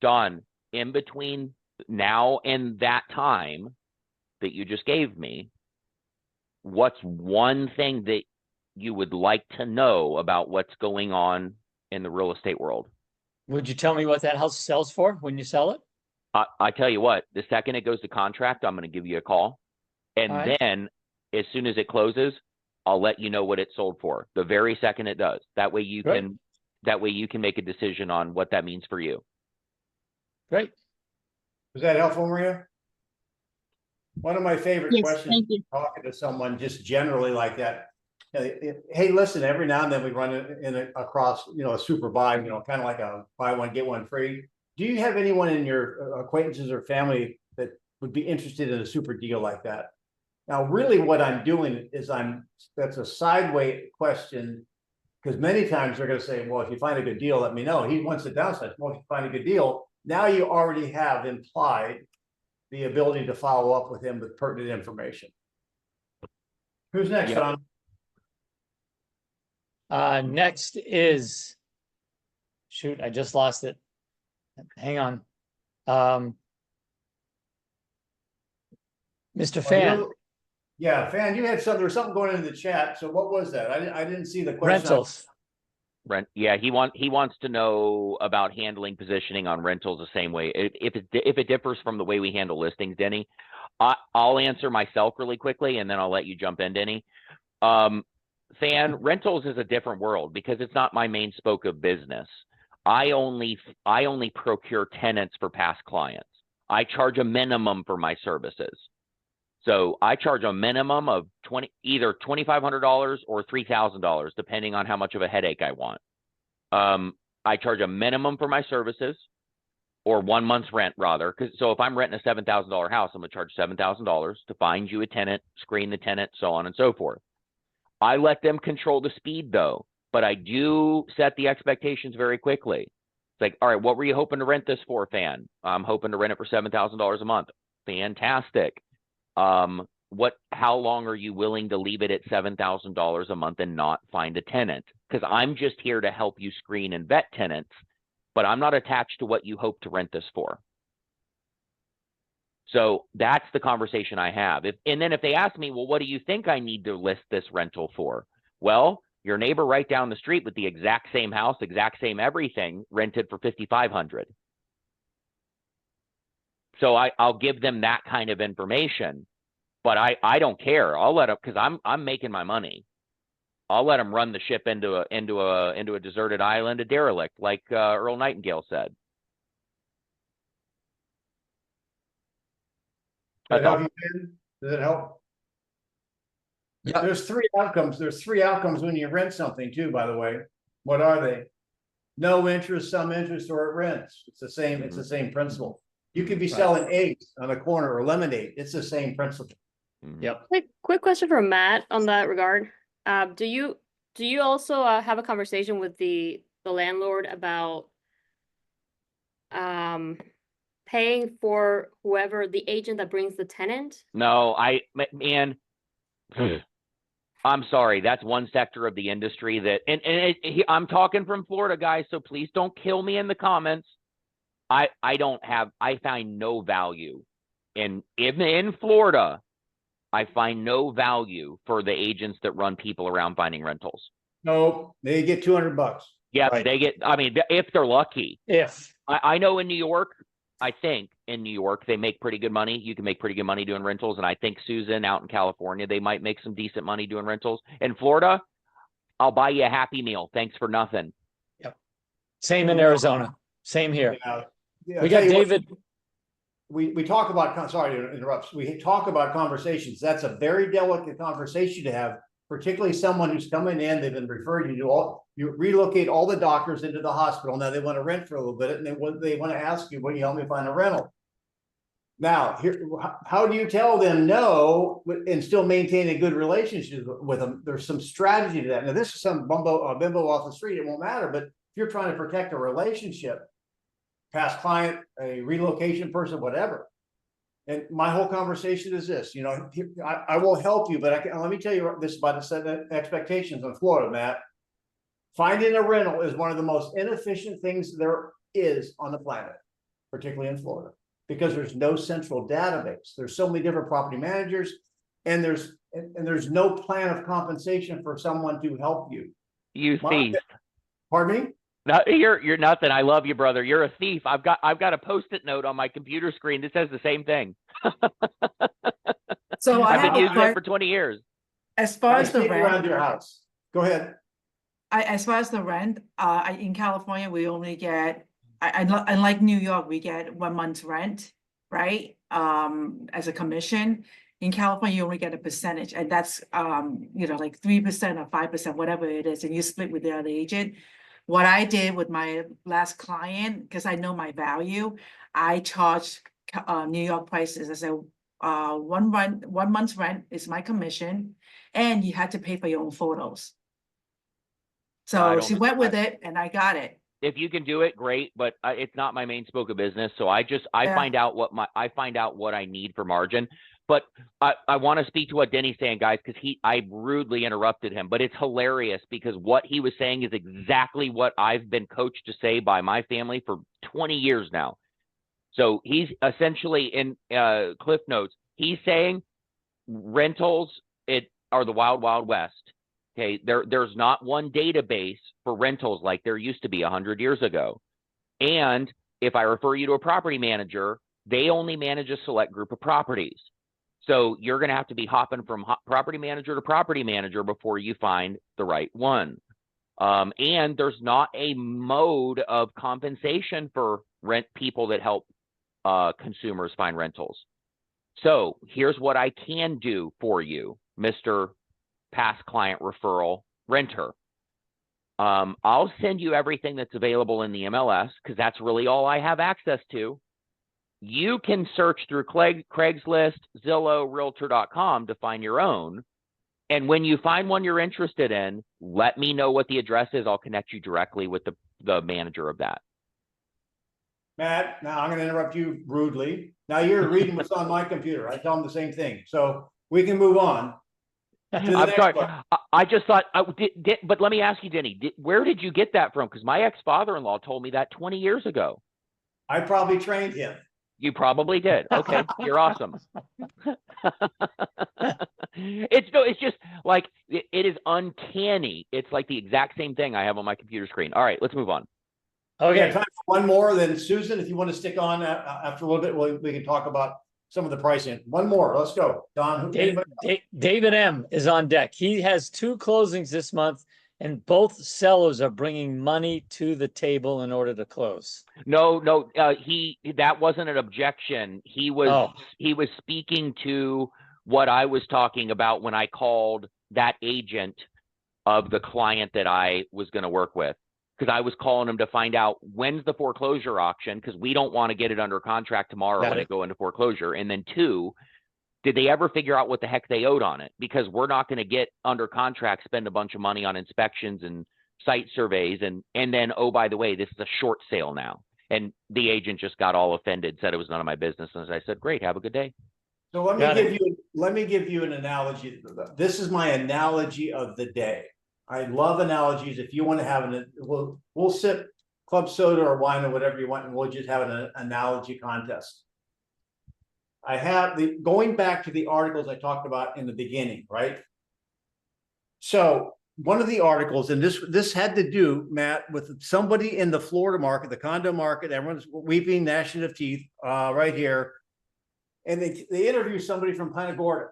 Dawn, in between now and that time that you just gave me, what's one thing that you would like to know about what's going on in the real estate world? Would you tell me what that house sells for when you sell it? I tell you what, the second it goes to contract, I'm going to give you a call. And All right. then as soon as it closes, I'll let you know what it sold for the very second it does. That way you Great. can make a decision on what that means for you. Great. Was that helpful, Maria? One of my favorite Yes, questions, thank you. talking to someone just generally like that. Hey, listen, every now and then we run across, a super buy, kind of like a buy one, get one free. Do you have anyone in your acquaintances or family that would be interested in a super deal like that? Now, really what I'm doing is that's a sideway question, because many times they're going to say, well, if you find a good deal, let me know. He wants to downsize. Well, if you find a good deal, now you already have implied the ability to follow up with him with pertinent information. Who's next, Yep. Don? Next is, shoot, I just lost it. Hang on. Mr. Fan, Yeah, Fan, you had there was something going into the chat. So what was that? I didn't see the question. rentals. Rent. Yeah, he wants to know about handling positioning on rentals the same way. If it differs from the way we handle listings, Denny, I'll answer myself really quickly, and then I'll let you jump in, Denny. Fan, rentals is a different world because it's not my main spoke of business. I only procure tenants for past clients. I charge a minimum for my services. So I charge a minimum of either $2,500 or $3,000, depending on how much of a headache I want. I charge a minimum for my services, or 1 month's rent rather. So if I'm renting a $7,000 house, I'm gonna charge $7,000 to find you a tenant, screen the tenant, so on and so forth. I let them control the speed though, but I do set the expectations very quickly. It's like, all right, what were you hoping to rent this for, Fan? I'm hoping to rent it for $7,000 a month. Fantastic. How long are you willing to leave it at $7,000 a month and not find a tenant? Because I'm just here to help you screen and vet tenants, but I'm not attached to what you hope to rent this for. So that's the conversation I have. And then if they ask me, well, what do you think I need to list this rental for? Well, your neighbor right down the street with the exact same house, exact same everything, rented for $5,500. So I'll give them that kind of information, but I don't care. I'll let them, because I'm making my money. I'll let them run the ship into a deserted island, a derelict, like Earl Nightingale said. Does that That's all. help you, Ben? Does it help? Yeah. There's three outcomes. There's three outcomes when you rent something too, by the way. What are they? No interest, some interest, or it rents. It's the same, it's the same principle. You could be Right. selling eggs on a corner or lemonade. It's the same principle. Mhm. Yep. Quick question for Matt on that regard. Do you also have a conversation with the landlord about paying for whoever the agent that brings the tenant? No, man, I'm sorry. That's one sector of the industry that, I'm talking from Florida, guys, so please don't kill me in the comments. I find no value in Florida. I find no value for the agents that run people around finding rentals. No, they get $200. Yeah, Right. they get, I mean, if they're lucky. If, I know in New York, I think in New York, they make pretty good money. You can make pretty good money doing rentals. And I think Susan out in California, they might make some decent money doing rentals. In Florida, I'll buy you a Happy Meal. Thanks for nothing. same in Arizona, same here. Yeah, We I'll got tell you what, David, we talk about, sorry to interrupt, we talk about conversations. That's a very delicate conversation to have, particularly someone who's coming in, they've been referred you to you relocate all the doctors into the hospital. Now they want to rent for a little bit and they want to ask you, will you help me find a rental? Now, here, how do you tell them no and still maintain a good relationship with them? There's some strategy to that. Now, this is some bimbo off the street, it won't matter, but if you're trying to protect a relationship, past client, a relocation person, whatever. And my whole conversation is this, I will help you, but let me tell you this about the set expectations in Florida, Matt. Finding a rental is one of the most inefficient things there is on the planet, particularly in Florida, because there's no central database. There's so many different property managers, and there's no plan of compensation for someone to help you. You thief. Pardon me? No, you're nothing. I love you, brother. You're a thief. I've got a Post-it note on my computer screen that says the same thing. So I I've have been a using it part, for 20 years. as far as the Sneak around rent, your house. Go ahead. as far as the rent, in California, we only get, unlike New York, we get 1 month's rent, right? As a commission. In California, you only get a percentage, and that's, like 3% or 5%, whatever it is, and you split with the other agent. What I did with my last client, because I know my value, I charged New York prices. I said, 1 month's rent is my commission, and you had to pay for your own photos. So she went with it, and I got it. If you can do it, great, but it's not my main spoke of business. So I Yeah. find out what I need for margin. But I want to speak to what Denny's saying, guys, because I rudely interrupted him. But it's hilarious because what he was saying is exactly what I've been coached to say by my family for 20 years now. So he's essentially in Cliff Notes. He's saying rentals are the wild, wild west. Okay, there's not one database for rentals like there used to be 100 years ago. And if I refer you to a property manager, they only manage a select group of properties. So you're going to have to be hopping from property manager to property manager before you find the right one. And there's not a mode of compensation for rent people that help consumers find rentals. So here's what I can do for you, Mr. Past Client Referral Renter. I'll send you everything that's available in the MLS because that's really all I have access to. You can search through Craigslist, Zillow, Realtor.com to find your own. And when you find one you're interested in, let me know what the address is. I'll connect you directly with the manager of that. Matt, now I'm going to interrupt you rudely. Now you're reading what's on my computer. I tell them the same thing. So we can move on. I'm sorry. I just thought, but let me ask you, Denny, where did you get that from? Because my ex-father-in-law told me that 20 years ago. I probably trained him. You probably did. Okay, you're awesome. It's just like, it is uncanny. It's like the exact same thing I have on my computer screen. All right, let's move on. Okay, okay, time for one more. Then Susan, if you want to stick on after a little bit, we can talk about some of the pricing. One more, let's go. Don, who, Dave, anybody? David M is on deck. He has 2 closings this month, and both sellers are bringing money to the table in order to close. No, that wasn't an objection. He was speaking to what I was talking about when I called that agent of the client that I was going to work with. Because I was calling him to find out when's the foreclosure auction, because we don't want to get it under contract tomorrow and it go into foreclosure. And then 2, did they ever figure out what the heck they owed on it? Because we're not going to get under contract, spend a bunch of money on inspections and site surveys, and then, oh, by the way, this is a short sale now. And the agent just got all offended, said it was none of my business. And I said, great, have a good day. So let me give you an analogy. This is my analogy of the day. I love analogies. If you want to have we'll sip club soda or wine or whatever you want, and we'll just have an analogy contest. I have going back to the articles I talked about in the beginning, right? So one of the articles, and this had to do, Matt, with somebody in the Florida market, the condo market. Everyone's weeping, gnashing of teeth, right here. And they interview somebody from Punta Gorda,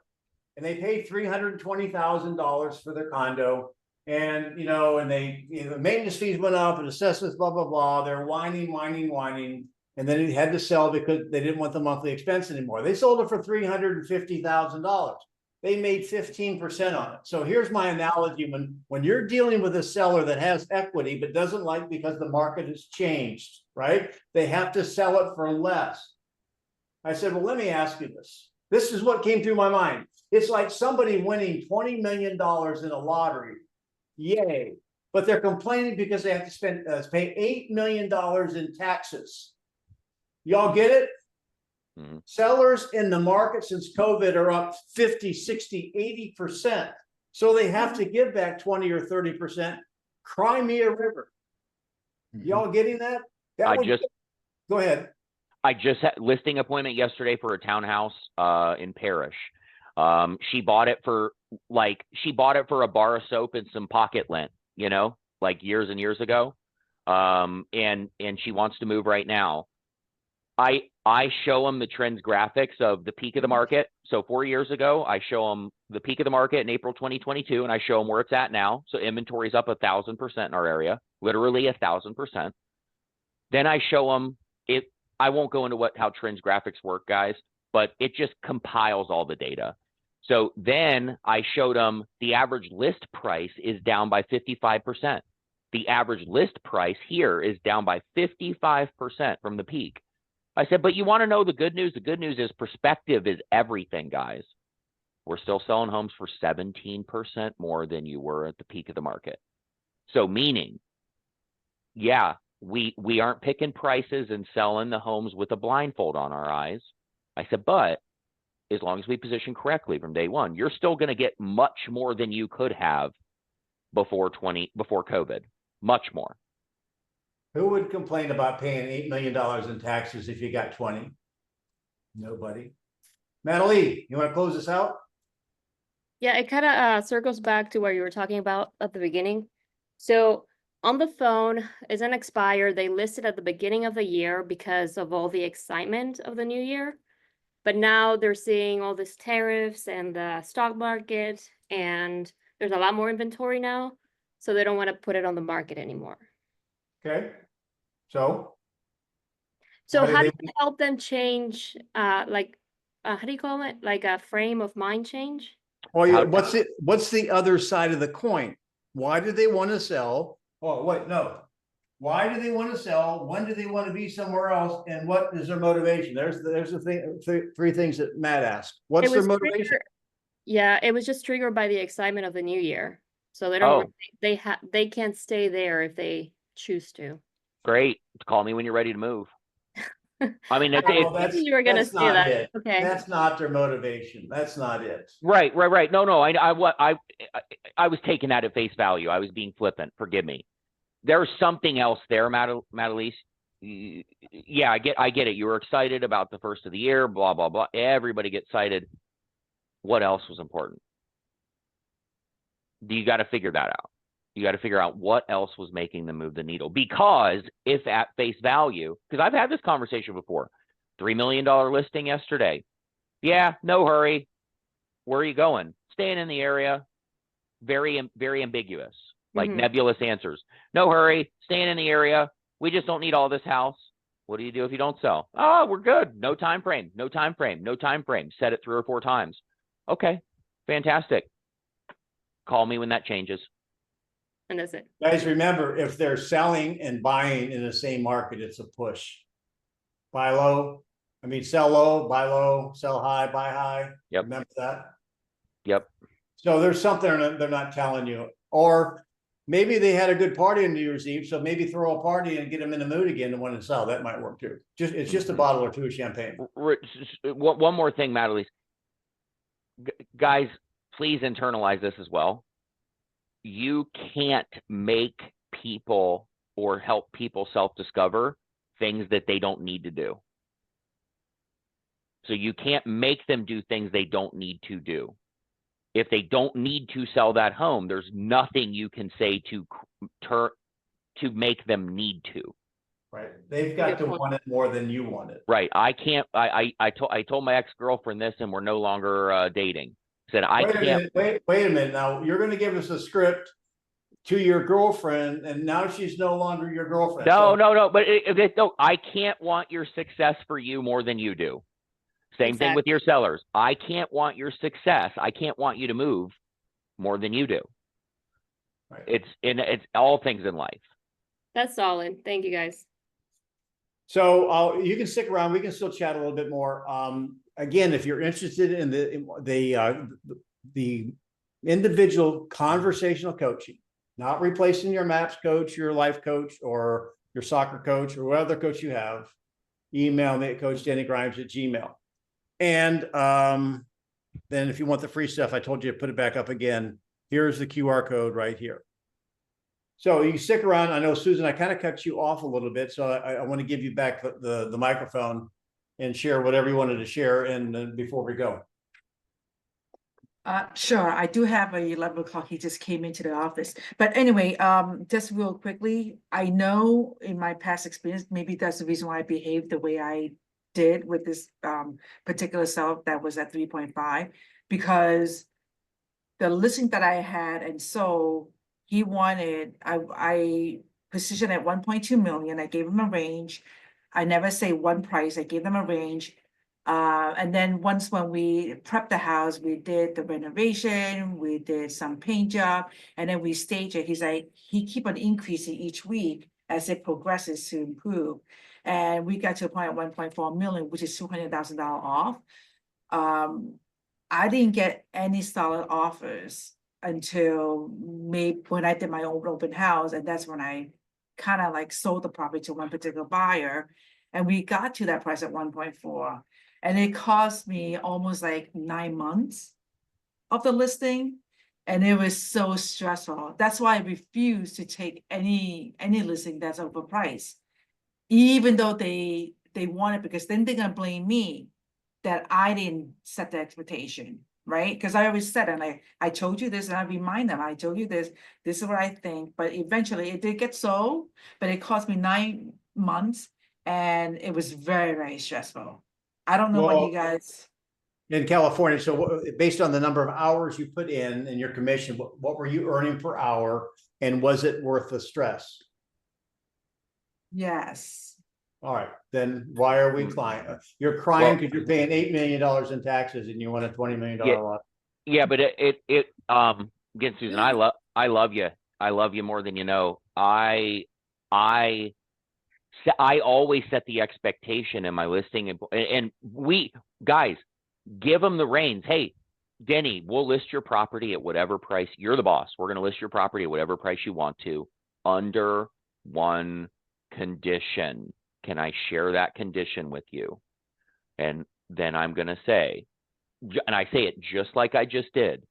and they paid $320,000 for their condo. And, the maintenance fees went up and assessments, blah, blah, blah. They're whining. And then he had to sell because they didn't want the monthly expense anymore. They sold it for $350,000. They made 15% on it. So here's my analogy. When you're dealing with a seller that has equity, but doesn't like because the market has changed, right? They have to sell it for less. I said, well, let me ask you this. This is what came through my mind. It's like somebody winning $20 million in a lottery. Yay. But they're complaining because they have to pay $8 million in taxes. Y'all get it? Mm-hmm. Sellers in the market since COVID are up 50, 60, 80%. So they have to give back 20 or 30%. Cry me a river. Y'all getting that? Go ahead. I just had listing appointment yesterday for a townhouse in Parrish. She bought it for a bar of soap and some pocket lint, like years and years ago. And she wants to move right now. I show them the trends graphics of the peak of the market. So 4 years ago, I show them the peak of the market in April 2022, and I show them where it's at now. So inventory is up 1,000% in our area, literally 1,000%. Then I show them it. I won't go into how trends graphics work, guys, but it just compiles all the data. So then I showed them the average list price is down by 55%. The average list price here is down by 55% from the peak. I said, but you want to know the good news? The good news is perspective is everything, guys. We're still selling homes for 17% more than you were at the peak of the market. So meaning, yeah, we aren't picking prices and selling the homes with a blindfold on our eyes. I said, but as long as we position correctly from day one, you're still going to get much more than you could have before COVID, much more. Who would complain about paying $8 million in taxes if you got 20? Nobody. Natalie, you want to close this out? Yeah, it kind of circles back to what you were talking about at the beginning. So on the phone is an expired. They listed at the beginning of the year because of all the excitement of the new year. But now they're seeing all these tariffs and the stock market, and there's a lot more inventory now. So they don't want to put it on the market anymore. Okay. So how do you help them change, how do you call it? Like a frame of mind change? Well, yeah, what's the other side of the coin? Why do they want to sell? Oh, wait, no. Why do they want to sell? When do they want to be somewhere else? And what is their motivation? There's the thing, 3 things that Matt asked. What's their motivation? Yeah, it was just triggered by the excitement of the new year. So they don't they can't stay there if they choose to. Great. Call me when you're ready to move. I mean, you were gonna say that. It. Okay. That's not their motivation. That's not it. Right. No, I was taking that at face value. I was being flippant. Forgive me. There's something else there, Matalise. Yeah, I get it. You were excited about the first of the year, blah, blah, blah. Everybody gets excited. What else was important? You got to figure that out. You got to figure out what else was making them move the needle. Because if at face value, because I've had this conversation before, $3 million listing yesterday, Yeah, no hurry. Where are you going? Staying in the area. Very ambiguous, like Mhm. nebulous answers. No hurry, staying in the area. We just don't need all this house. What do you do if you don't sell? Oh, we're good. No time frame, no time frame, no time frame. Said it 3 or 4 times. Okay, fantastic. Call me when that changes. And that's it. Guys, remember, if they're selling and buying in the same market, it's a push. Buy low, sell low, buy low, sell high, buy high. Yep. Remember that? Yep. So there's something they're not telling you. Or maybe they had a good party on New Year's Eve, so maybe throw a party and get them in the mood again to want to sell. That might work too. It's just a bottle or two of champagne. One more thing, Madeleine. Guys, please internalize this as well. You can't make people or help people self-discover things that they don't need to do. So you can't make them do things they don't need to do. If they don't need to sell that home, there's nothing you can say to make them need to. Right. They've got to want it more than you want it. Right. I can't. I told my ex-girlfriend this, and we're no longer dating. Said I can't. Wait a minute. Now you're going to give us a script to your girlfriend, and now she's no longer your girlfriend. No. But no, I can't want your success for you more than you do. Same thing with your sellers. I can't want your success. I can't want you to move more than you do. Right. It's all things in life. That's solid. Thank you, guys. So you can stick around. We can still chat a little bit more. Again, if you're interested in the individual conversational coaching, not replacing your MAPS coach, your life coach, or your soccer coach, or whatever coach you have, email me at coachdennygrimes@gmail.com. And then if you want the free stuff, I told you to put it back up again. Here's the QR code right here. So you stick around. I know, Susan, I kind of cut you off a little bit, so I want to give you back the microphone and share whatever you wanted to share. And before we go. Sure. I do have a 11 o'clock. He just came into the office. But anyway, just real quickly, I know in my past experience, maybe that's the reason why I behaved the way I did with this particular seller that was at 3.5, because the listing that I had, and so he wanted, I positioned at 1.2 million. I gave him a range. I never say one price. I gave them a range. And then once when we prepped the house, we did the renovation, we did some paint job, and then we staged it. He's like, he keep on increasing each week as it progresses to improve. And we got to a point at 1.4 million, which is $200,000 off. I didn't get any solid offers until maybe when I did my own open house, and that's when I kind of like sold the property to one particular buyer, and we got to that price at 1.4, and it cost me almost like 9 months of the listing, and it was so stressful. That's why I refuse to take any listing that's overpriced, even though they want it, because then they're gonna blame me that I didn't set the expectation, right? Because I always said, and I told you this, and I remind them, I told you this is what I think, but eventually it did get sold, but it cost me 9 months, and it was very, very stressful. I don't know what you guys. In California, so based on the number of hours you put in and your commission, what were you earning per hour, and was it worth the stress? Yes. All right, then why are we crying? You're crying because you're paying $8 million in taxes and you want a $20 million lot. Yeah, but again, Susan, I love you. I love you more than you know. I always set the expectation in my listing, and we guys give them the reins. Hey, Denny, we'll list your property at whatever price. You're the boss. We're going to list your property at whatever price you want to, under one condition. Can I share that condition with you? And then I'm going to say, and I say it just like I just did,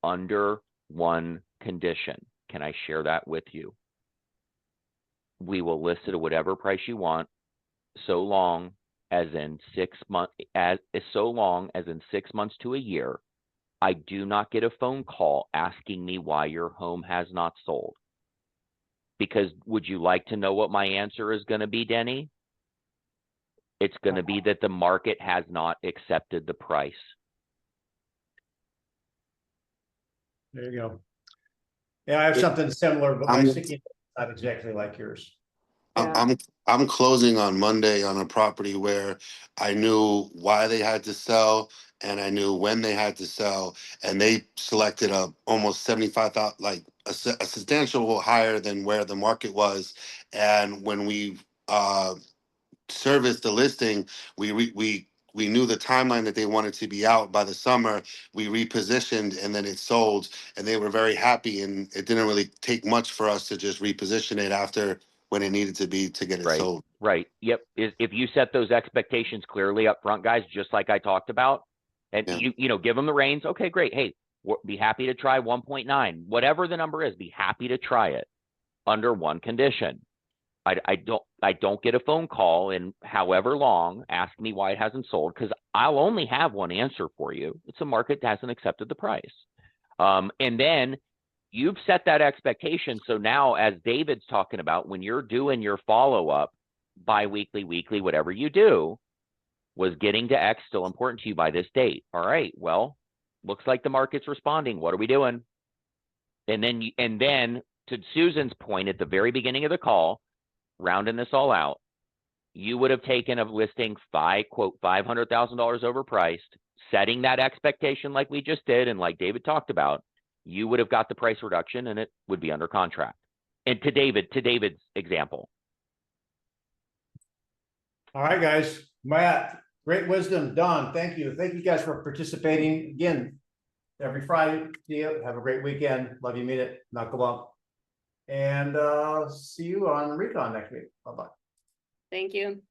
under one condition. Can I share that with you? We will list it at whatever price you want, so long as in 6 months, so long as in 6 months to a year, I do not get a phone call asking me why your home has not sold. Because would you like to know what my answer is going to be, Denny? It's gonna be that the market has not accepted the price. There you go. Yeah, I have something similar, but my sticky note is not exactly like yours. I'm closing on Monday on a property where I knew why they had to sell and I knew when they had to sell, and they selected a almost 75,000, like a substantial higher than where the market was. And when we serviced the listing, we knew the timeline that they wanted to be out by the summer. We repositioned and then it sold, and they were very happy. And it didn't really take much for us to just reposition it after when it needed to be to get it Right. sold. Right. Yep. If you set those expectations clearly up front, guys, just like I talked about, and Yeah. you know, give them the reins. Okay, great. Hey, be happy to try 1.9, whatever the number is, be happy to try it under one condition. I don't get a phone call in however long, ask me why it hasn't sold, because I'll only have one answer for you. It's a market that hasn't accepted the price. And then you've set that expectation. So now, as David's talking about, when you're doing your follow-up bi-weekly, weekly, whatever you do, was getting to X still important to you by this date? All right, well, looks like the market's responding. What are we doing? And then to Susan's point at the very beginning of the call, rounding this all out, you would have taken a listing quote $500,000 overpriced, setting that expectation like we just did and like David talked about. You would have got the price reduction and it would be under contract. And to David's example. All right, guys. Matt, great wisdom. Don, thank you. Thank you guys for participating again every Friday. See you. Have a great weekend. Love you. Mean it. Knuckle up. And see you on Recon next week. Bye-bye. Thank you.